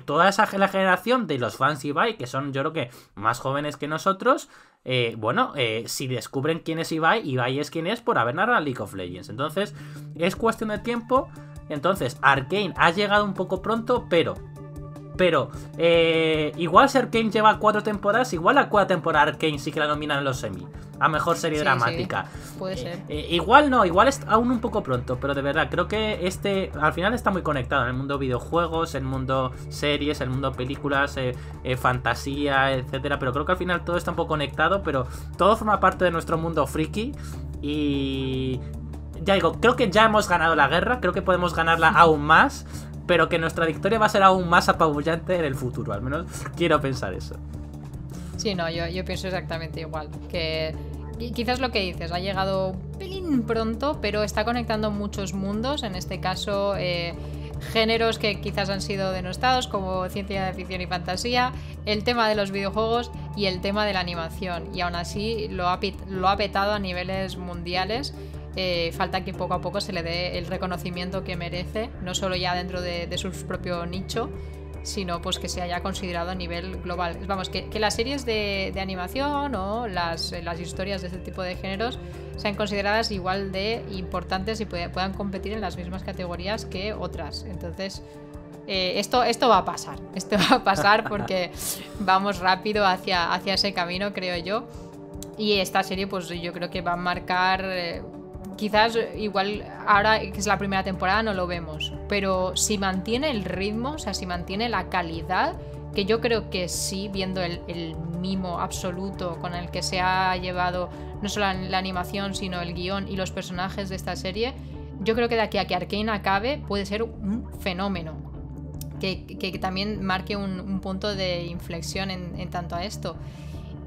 toda la generación de los fans Ibai, que son yo creo que más jóvenes que nosotros, si descubren quién es Ibai, Ibai es quien es por haber narrado League of Legends. Entonces, es cuestión de tiempo. Entonces, Arcane ha llegado un poco pronto, pero igual si Arcane lleva 4 temporadas, igual la 4ª temporada Arcane sí que la nominan en los Emmy a mejor serie dramática. Sí, puede ser. Igual no, igual es aún un poco pronto, pero de verdad creo que al final está muy conectado en el mundo videojuegos, en el mundo series, en el mundo películas, fantasía, etcétera. Pero creo que al final todo está un poco conectado, pero todo forma parte de nuestro mundo friki. Y ya digo, creo que ya hemos ganado la guerra, creo que podemos ganarla aún más, pero que nuestra victoria va a ser aún más apabullante en el futuro, al menos quiero pensar eso. Sí, no, yo pienso exactamente igual, que quizás lo que dices, ha llegado un pelín pronto, pero está conectando muchos mundos, en este caso géneros que quizás han sido denostados, como ciencia ficción y fantasía, el tema de los videojuegos y el tema de la animación, y aún así lo ha petado a niveles mundiales. Falta que poco a poco se le dé el reconocimiento que merece, no solo ya dentro de su propio nicho, sino pues que se haya considerado a nivel global. Vamos, que las series de animación o las historias de este tipo de géneros sean consideradas igual de importantes y puedan competir en las mismas categorías que otras. Entonces, esto va a pasar. Esto va a pasar porque vamos rápido hacia ese camino, creo yo. Y esta serie, pues yo creo que va a marcar... quizás igual ahora que es la primera temporada no lo vemos, pero si mantiene el ritmo, o sea, si mantiene la calidad, que yo creo que sí, viendo el mimo absoluto con el que se ha llevado no solo la animación, sino el guión y los personajes de esta serie, yo creo que de aquí a que Arcane acabe puede ser un fenómeno que también marque un punto de inflexión en tanto a esto.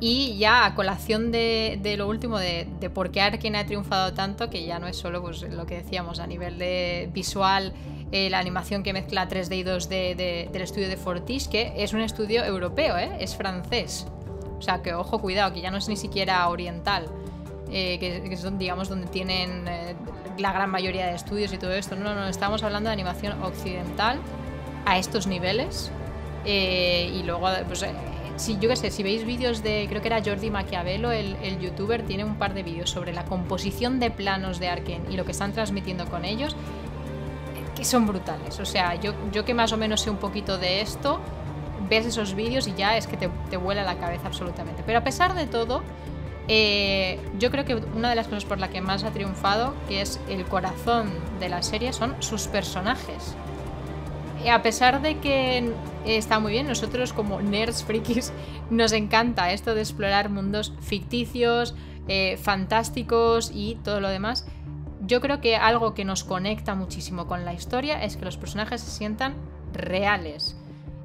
Y ya a colación de lo último, de por qué Arcane ha triunfado tanto, que ya no es solo pues, lo que decíamos a nivel de visual, la animación que mezcla 3D y 2D del estudio de Fortis, que es un estudio europeo, es francés. O sea, que ojo, cuidado, que ya no es ni siquiera oriental, que es digamos donde tienen la gran mayoría de estudios y todo esto. No, estamos hablando de animación occidental a estos niveles. Y luego, pues... yo qué sé, si veis vídeos de, creo que era Jordi Maquiavelo, el youtuber, tiene un par de vídeos sobre la composición de planos de Arcane y lo que están transmitiendo con ellos, que son brutales. O sea, yo que más o menos sé un poquito de esto, ves esos vídeos y ya es que te vuela la cabeza absolutamente. Pero a pesar de todo, yo creo que una de las cosas por la que más ha triunfado, que es el corazón de la serie, son sus personajes. A pesar de que está muy bien, nosotros como nerds frikis nos encanta esto de explorar mundos ficticios, fantásticos y todo lo demás. Yo creo que algo que nos conecta muchísimo con la historia es que los personajes se sientan reales.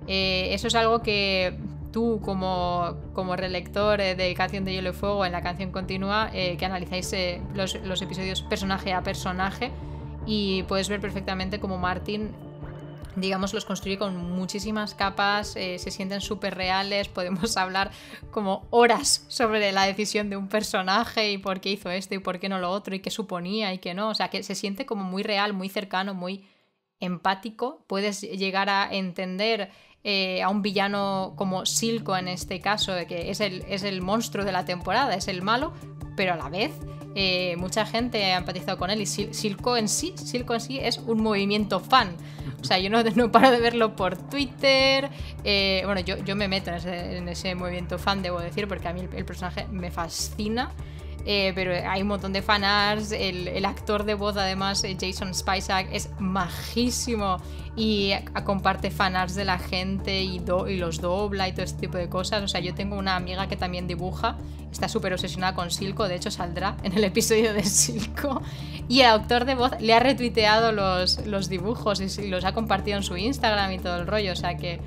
Eso es algo que tú como relector de Canción de Hielo y Fuego en la Canción Continua, que analizáis los episodios personaje a personaje, y puedes ver perfectamente cómo Martin, digamos, los construye con muchísimas capas, se sienten súper reales. Podemos hablar como horas sobre la decisión de un personaje y por qué hizo esto y por qué no lo otro y qué suponía y qué no. O sea, que se siente como muy real, muy cercano, muy empático. Puedes llegar a entender a un villano como Silco en este caso, que es el monstruo de la temporada, es el malo, pero a la vez mucha gente ha empatizado con él, y Silco en sí es un movimiento fan. O sea, yo no paro de verlo por Twitter. Bueno, yo me meto en ese movimiento fan, debo decir, porque a mí el personaje me fascina. Pero hay un montón de fanarts. El actor de voz, además, Jason Spacek, es majísimo y comparte fanarts de la gente y los dobla y todo este tipo de cosas. O sea, yo tengo una amiga que también dibuja, está súper obsesionada con Silco, de hecho saldrá en el episodio de Silco, y el actor de voz le ha retuiteado los dibujos y los ha compartido en su Instagram y todo el rollo. O sea que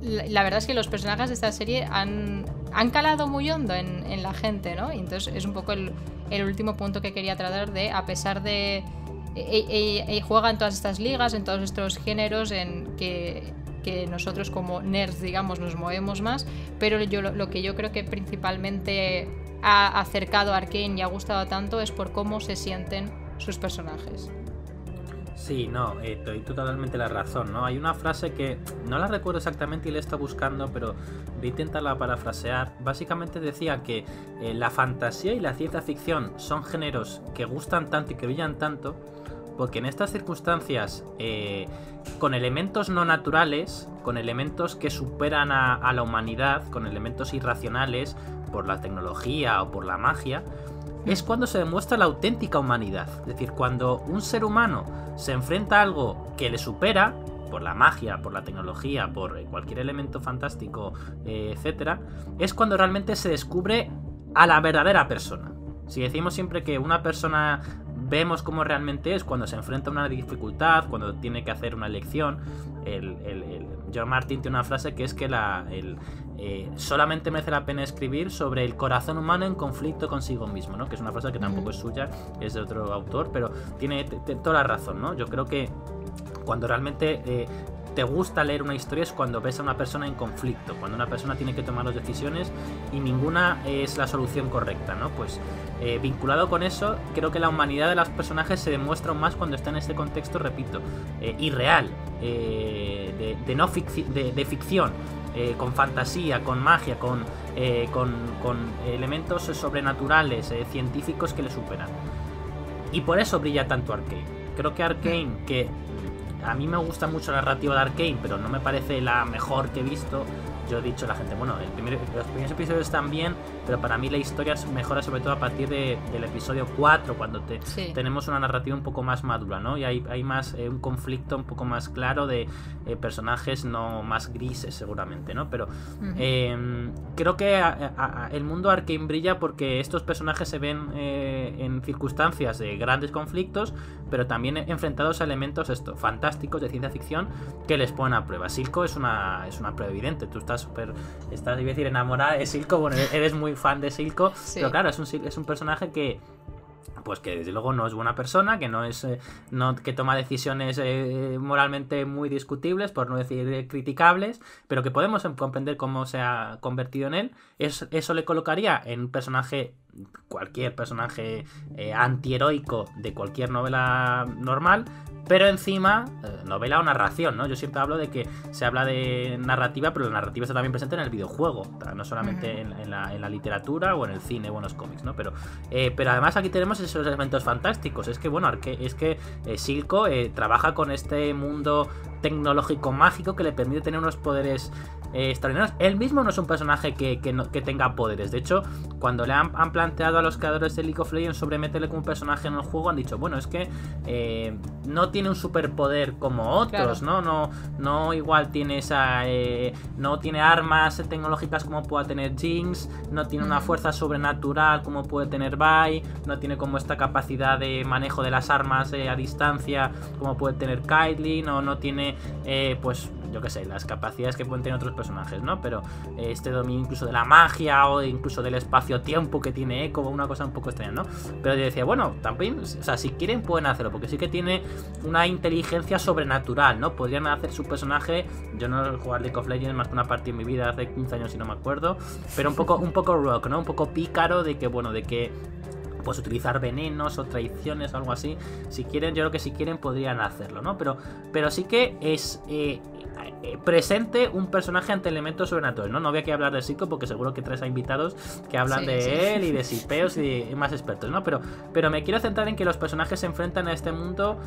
la verdad es que los personajes de esta serie han calado muy hondo en la gente, ¿no? Y entonces es un poco el último punto que quería tratar, de, a pesar de... juega en todas estas ligas, en todos estos géneros en que nosotros como nerds, digamos, nos movemos más, pero lo que yo creo que principalmente ha acercado a Arcane y ha gustado tanto es por cómo se sienten sus personajes. Sí, no, te doy totalmente la razón, ¿no? Hay una frase que no la recuerdo exactamente y la he estado buscando, pero voy a intentarla parafrasear. Básicamente decía que la fantasía y la ciencia ficción son géneros que gustan tanto y que brillan tanto, porque en estas circunstancias, con elementos no naturales, con elementos que superan a la humanidad, con elementos irracionales, por la tecnología o por la magia, es cuando se demuestra la auténtica humanidad. Es decir, cuando un ser humano se enfrenta a algo que le supera, por la magia, por la tecnología, por cualquier elemento fantástico, etcétera, es cuando realmente se descubre a la verdadera persona. Si decimos siempre que una persona vemos cómo realmente es cuando se enfrenta a una dificultad, cuando tiene que hacer una elección, George Martin tiene una frase que es que solamente merece la pena escribir sobre el corazón humano en conflicto consigo mismo, ¿no? Que es una frase que tampoco es suya, es de otro autor, pero tiene toda la razón, ¿no? Yo creo que cuando realmente te gusta leer una historia es cuando ves a una persona en conflicto, cuando una persona tiene que tomar las decisiones y ninguna es la solución correcta, ¿no? Pues vinculado con eso, creo que la humanidad de los personajes se demuestra aún más cuando está en este contexto, repito, irreal, de ficción, con fantasía, con magia, con elementos sobrenaturales, científicos que le superan. Y por eso brilla tanto Arcane. Creo que Arcane, que a mí me gusta mucho la narrativa de Arcane, pero no me parece la mejor que he visto. Yo he dicho a la gente, bueno, los primeros episodios están bien, pero para mí la historia mejora sobre todo a partir del episodio 4, cuando tenemos una narrativa un poco más madura, ¿no? Y hay más un conflicto un poco más claro de personajes no más grises, seguramente, ¿no? Pero creo que el mundo Arcane brilla porque estos personajes se ven en circunstancias de grandes conflictos, pero también enfrentados a elementos fantásticos de ciencia ficción que les ponen a prueba. Silco es una prueba evidente. Tú estás iba a decir enamorada de Silco, bueno, eres muy fan de Silco, pero claro, es un personaje que pues que desde luego no es buena persona, que que toma decisiones moralmente muy discutibles, por no decir criticables, pero que podemos comprender cómo se ha convertido en él. Eso le colocaría en un personaje, cualquier personaje antiheroico de cualquier novela normal, pero encima novela o narración, ¿no? Yo siempre hablo de que se habla de narrativa, pero la narrativa está también presente en el videojuego, no solamente en la literatura o en el cine o en los cómics, ¿no? Pero además aquí tenemos esos elementos fantásticos. Es que, bueno, Silco trabaja con este mundo tecnológico mágico que le permite tener unos poderes extraordinarios. Él mismo no es un personaje que tenga poderes. De hecho, cuando le han planteado a los creadores de League of Legends sobre meterle como un personaje en el juego, han dicho, bueno, es que no tiene un superpoder como otros, claro. No igual tiene no tiene armas tecnológicas como pueda tener Jinx, no tiene una fuerza sobrenatural como puede tener Vi, no tiene como esta capacidad de manejo de las armas a distancia como puede tener Caitlyn, no tiene pues yo qué sé, las capacidades que pueden tener otros personajes, ¿no? Pero este dominio incluso de la magia o incluso del espacio-tiempo que tiene Echo, una cosa un poco extraña, ¿no? Pero yo decía, bueno, también, o sea, si quieren pueden hacerlo, porque sí que tiene una inteligencia sobrenatural, ¿no? Podrían hacer su personaje, yo no he jugado League of Legends más que una partida en mi vida hace 15 años si no me acuerdo, pero un poco rock, ¿no? Un poco pícaro de que, bueno, pues utilizar venenos o traiciones o algo así. Si quieren, yo creo que si quieren podrían hacerlo, ¿no? Pero sí que es presente un personaje ante elementos sobrenaturales, ¿no? No voy aquí a hablar de Silco porque seguro que traes a invitados que hablan de él y de Sipeos y de más expertos, ¿no? Pero me quiero centrar en que los personajes se enfrentan a este mundo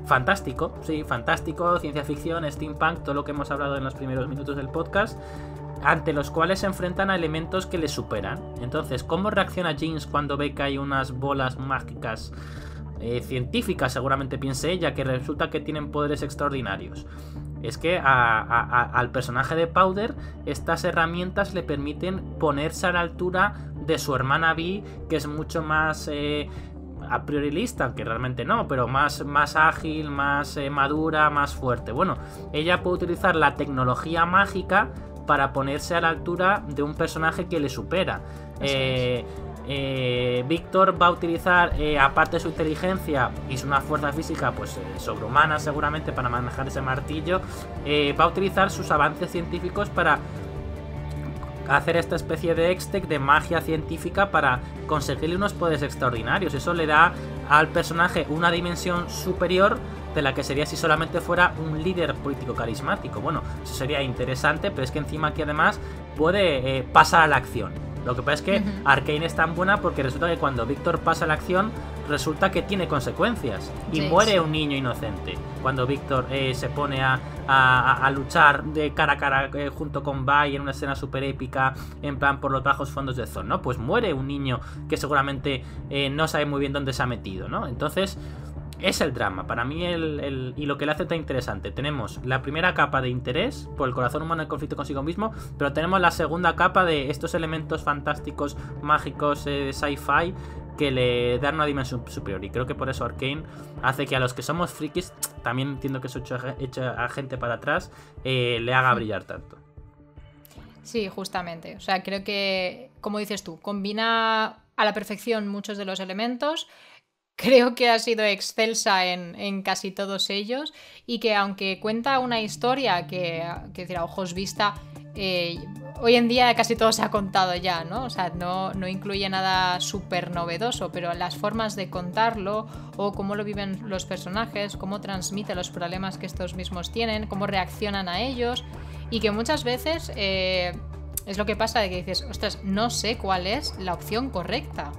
fantástico, ciencia ficción, steampunk, todo lo que hemos hablado en los primeros minutos del podcast, ante los cuales se enfrentan a elementos que les superan. Entonces, ¿cómo reacciona Jinx cuando ve que hay unas bolas mágicas científicas, seguramente piense ella, que resulta que tienen poderes extraordinarios? Es que al personaje de Powder estas herramientas le permiten ponerse a la altura de su hermana Vi, que es mucho más a priori lista, que realmente no, pero más ágil, más madura, más fuerte. Bueno, ella puede utilizar la tecnología mágica para ponerse a la altura de un personaje que le supera. Víctor va a utilizar, aparte de su inteligencia y una fuerza física pues sobrehumana seguramente para manejar ese martillo, va a utilizar sus avances científicos para hacer esta especie de Hextech, de magia científica, para conseguirle unos poderes extraordinarios. Eso le da al personaje una dimensión superior de la que sería si solamente fuera un líder político carismático. Bueno, eso sería interesante, pero es que encima aquí además puede pasar a la acción. Lo que pasa es que Arcane es tan buena porque resulta que cuando Víctor pasa a la acción, resulta que tiene consecuencias y muere un niño inocente. Cuando Víctor se pone a luchar de cara a cara junto con Vi en una escena súper épica, en plan por los bajos fondos de Zone, ¿no? Pues muere un niño que seguramente no sabe muy bien dónde se ha metido, ¿no? Entonces es el drama, para mí y lo que le hace tan interesante. Tenemos la primera capa de interés por el corazón humano en conflicto consigo mismo, pero tenemos la segunda capa de estos elementos fantásticos, mágicos, sci-fi, que le dan una dimensión superior. Y creo que por eso Arcane hace que a los que somos frikis, también entiendo que eso echa a gente para atrás, le haga brillar tanto. Sí, justamente. O sea, creo que, como dices tú, combina a la perfección muchos de los elementos. Creo que ha sido excelsa en casi todos ellos, y que aunque cuenta una historia que decir, a ojos vista, hoy en día casi todo se ha contado ya, ¿no? O sea, no incluye nada súper novedoso, pero las formas de contarlo, o cómo lo viven los personajes, cómo transmite los problemas que estos mismos tienen, cómo reaccionan a ellos, y que muchas veces es lo que pasa, de que dices, ostras, no sé cuál es la opción correcta.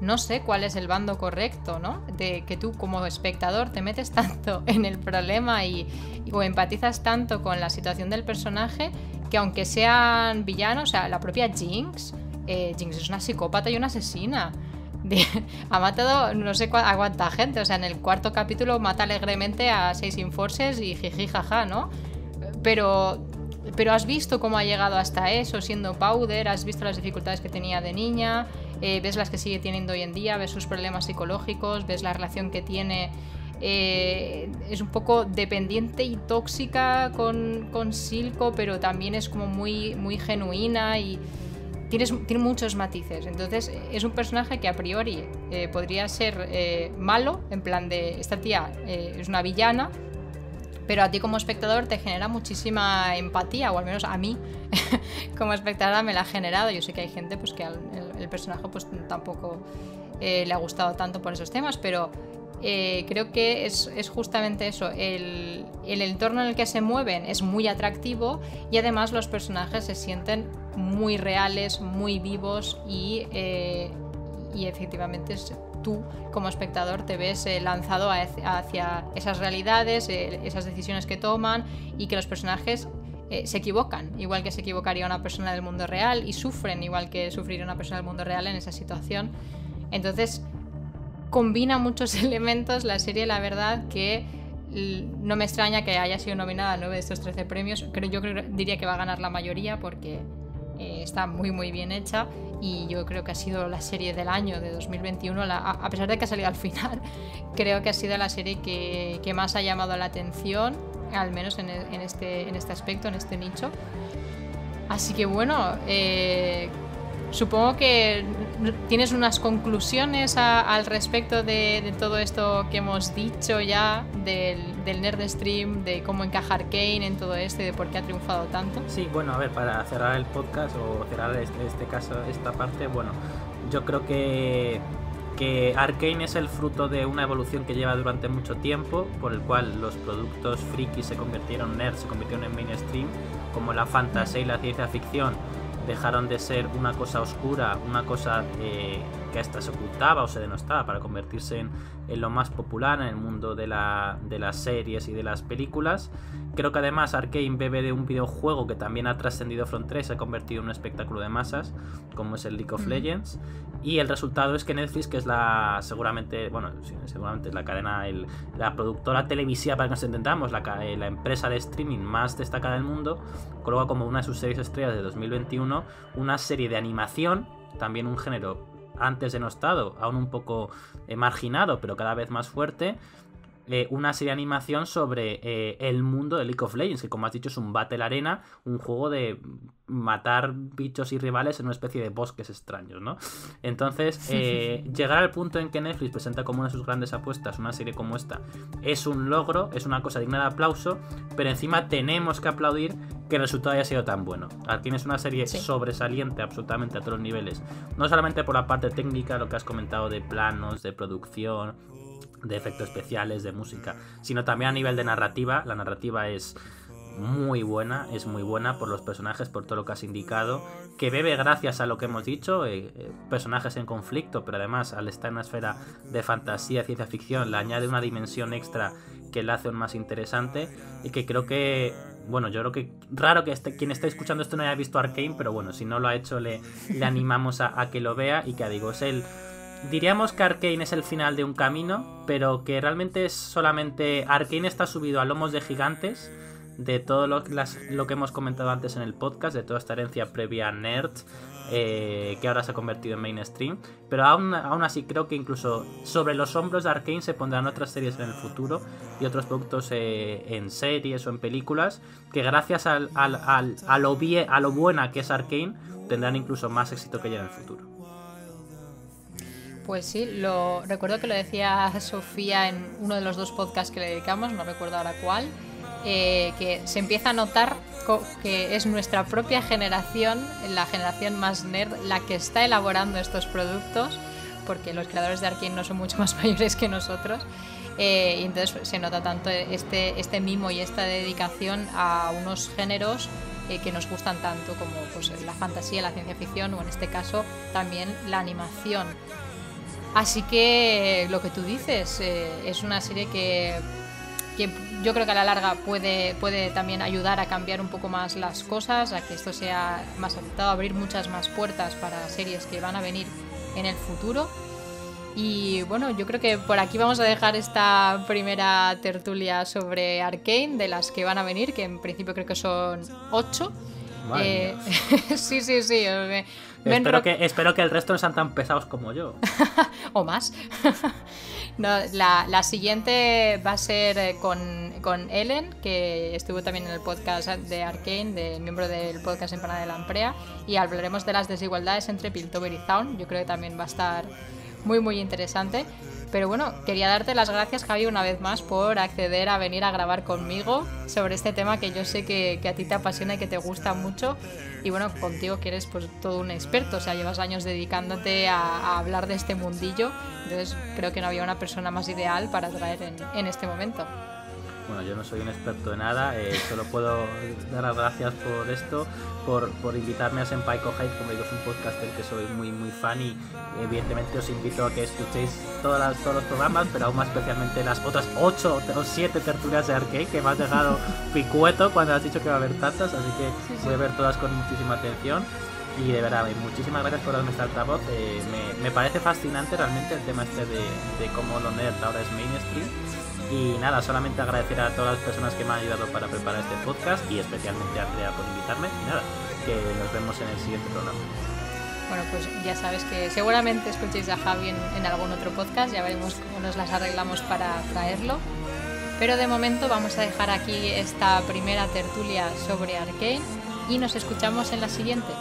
No sé cuál es el bando correcto, ¿no? De que tú como espectador te metes tanto en el problema o empatizas tanto con la situación del personaje, que aunque sean villanos, o sea, la propia Jinx es una psicópata y una asesina. Ha matado no sé a cuánta gente, o sea, en el 4º capítulo mata alegremente a 6 Inforces y jiji jaja, ¿no? Pero has visto cómo ha llegado hasta eso siendo Powder, has visto las dificultades que tenía de niña, ves las que sigue teniendo hoy en día, ves sus problemas psicológicos, ves la relación que tiene, es un poco dependiente y tóxica con Silco, pero también es como muy, muy genuina y tiene muchos matices. Entonces es un personaje que a priori podría ser malo, en plan de esta tía es una villana, pero a ti como espectador te genera muchísima empatía, o al menos a mí como espectadora me la ha generado. Yo sé que hay gente pues que el personaje pues tampoco le ha gustado tanto por esos temas, pero creo que es justamente eso, el entorno en el que se mueven es muy atractivo, y además los personajes se sienten muy reales, muy vivos, y efectivamente tú como espectador te ves lanzado hacia esas realidades, esas decisiones que toman, y que los personajes se equivocan, igual que se equivocaría una persona del mundo real, y sufren igual que sufriría una persona del mundo real en esa situación. Entonces combina muchos elementos la serie, la verdad que no me extraña que haya sido nominada a 9 de estos 13 premios. Diría que va a ganar la mayoría, porque está muy muy bien hecha, y yo creo que ha sido la serie del año de 2021, a pesar de que ha salido al final. Creo que ha sido la serie que más ha llamado la atención, al menos en este aspecto, en este nicho. Así que bueno, supongo que tienes unas conclusiones al respecto de todo esto que hemos dicho ya, del Nerdstream, de cómo encaja Arcane en todo esto y de por qué ha triunfado tanto. Sí, bueno, a ver, para cerrar el podcast, o cerrar este caso, esta parte, bueno, yo creo que Arcane es el fruto de una evolución que lleva durante mucho tiempo, por el cual los productos frikis se convirtieron en mainstream, como la fantasía y la ciencia ficción dejaron de ser una cosa oscura, una cosa que hasta se ocultaba o se denostaba, para convertirse en lo más popular en el mundo de las series y de las películas. Creo que además Arcane bebe de un videojuego que también ha trascendido fronteras y se ha convertido en un espectáculo de masas, como es el League of Legends. Y el resultado es que Netflix, que es seguramente es la cadena, la productora televisiva, para que nos entendamos, la empresa de streaming más destacada del mundo, coloca como una de sus series estrellas de 2021 una serie de animación, también un género antes denostado, aún un poco marginado, pero cada vez más fuerte, una serie de animación sobre el mundo de League of Legends, que como has dicho es un Battle Arena, un juego de matar bichos y rivales en una especie de bosques extraños, ¿no? Entonces, llegar al punto en que Netflix presenta como una de sus grandes apuestas una serie como esta es un logro, es una cosa digna de aplauso, pero encima tenemos que aplaudir que el resultado haya sido tan bueno. Arcane es una serie sobresaliente absolutamente a todos los niveles, no solamente por la parte técnica, lo que has comentado de planos, de producción, de efectos especiales, de música, sino también a nivel de narrativa. La narrativa es muy buena por los personajes, por todo lo que has indicado, que bebe gracias a lo que hemos dicho, personajes en conflicto, pero además al estar en una esfera de fantasía, ciencia ficción, le añade una dimensión extra que le hace aún más interesante, y que creo que, bueno, yo creo que raro que quien esté escuchando esto no haya visto Arcane, pero bueno, si no lo ha hecho le animamos a que lo vea, y que digo, diríamos que Arcane es el final de un camino, pero que realmente es solamente... Arcane está subido a lomos de gigantes de todo lo que hemos comentado antes en el podcast, de toda esta herencia previa nerd, que ahora se ha convertido en mainstream, pero aún así creo que incluso sobre los hombros de Arcane se pondrán otras series en el futuro y otros productos en series o en películas que gracias a lo buena que es Arcane tendrán incluso más éxito que ella en el futuro. Pues sí, recuerdo que lo decía Sofía en uno de los 2 podcasts que le dedicamos, no recuerdo ahora cuál, que se empieza a notar que es nuestra propia generación, la generación más nerd, la que está elaborando estos productos, porque los creadores de Arcane no son mucho más mayores que nosotros, y entonces se nota tanto este mimo y esta dedicación a unos géneros que nos gustan tanto como pues, la fantasía, la ciencia ficción o en este caso también la animación. Así que lo que tú dices, es una serie que yo creo que a la larga puede también ayudar a cambiar un poco más las cosas, a que esto sea más aceptado, abrir muchas más puertas para series que van a venir en el futuro. Y bueno, yo creo que por aquí vamos a dejar esta primera tertulia sobre Arcane, de las que van a venir, que en principio creo que son 8. Sí. Espero que el resto no sean tan pesados como yo. O más. No, la siguiente va a ser con Ellen, que estuvo también en el podcast de Arcane, miembro del podcast Empanada de la Amprea, y hablaremos de las desigualdades entre Piltover y Zaun. Yo creo que también va a estar muy muy interesante. Pero bueno, quería darte las gracias, Javi, una vez más por acceder a venir a grabar conmigo sobre este tema que yo sé que a ti te apasiona y que te gusta mucho. Y bueno, contigo que eres pues todo un experto, o sea, llevas años dedicándote a hablar de este mundillo. Entonces creo que no había una persona más ideal para traer en este momento. Bueno, yo no soy un experto de nada, solo puedo dar las gracias por esto, por invitarme a Senpai Kohai. Como digo, es un podcast del que soy muy muy fan, y evidentemente os invito a que escuchéis todos los programas, pero aún más especialmente las otras 8 o 7 tertulias de Arcane, que me has dejado picueto cuando has dicho que va a haber tantas, así que voy a ver todas con muchísima atención. Y de verdad, muchísimas gracias por darme este altavoz. Me parece fascinante realmente el tema este de cómo lo nerd ahora es mainstream. Y nada, solamente agradecer a todas las personas que me han ayudado para preparar este podcast, y especialmente a Andrea por invitarme. Y nada, que nos vemos en el siguiente programa. Bueno, pues ya sabes que seguramente escuchéis a Javi en algún otro podcast, ya veremos cómo nos las arreglamos para traerlo. Pero de momento vamos a dejar aquí esta primera tertulia sobre Arcane y nos escuchamos en la siguiente.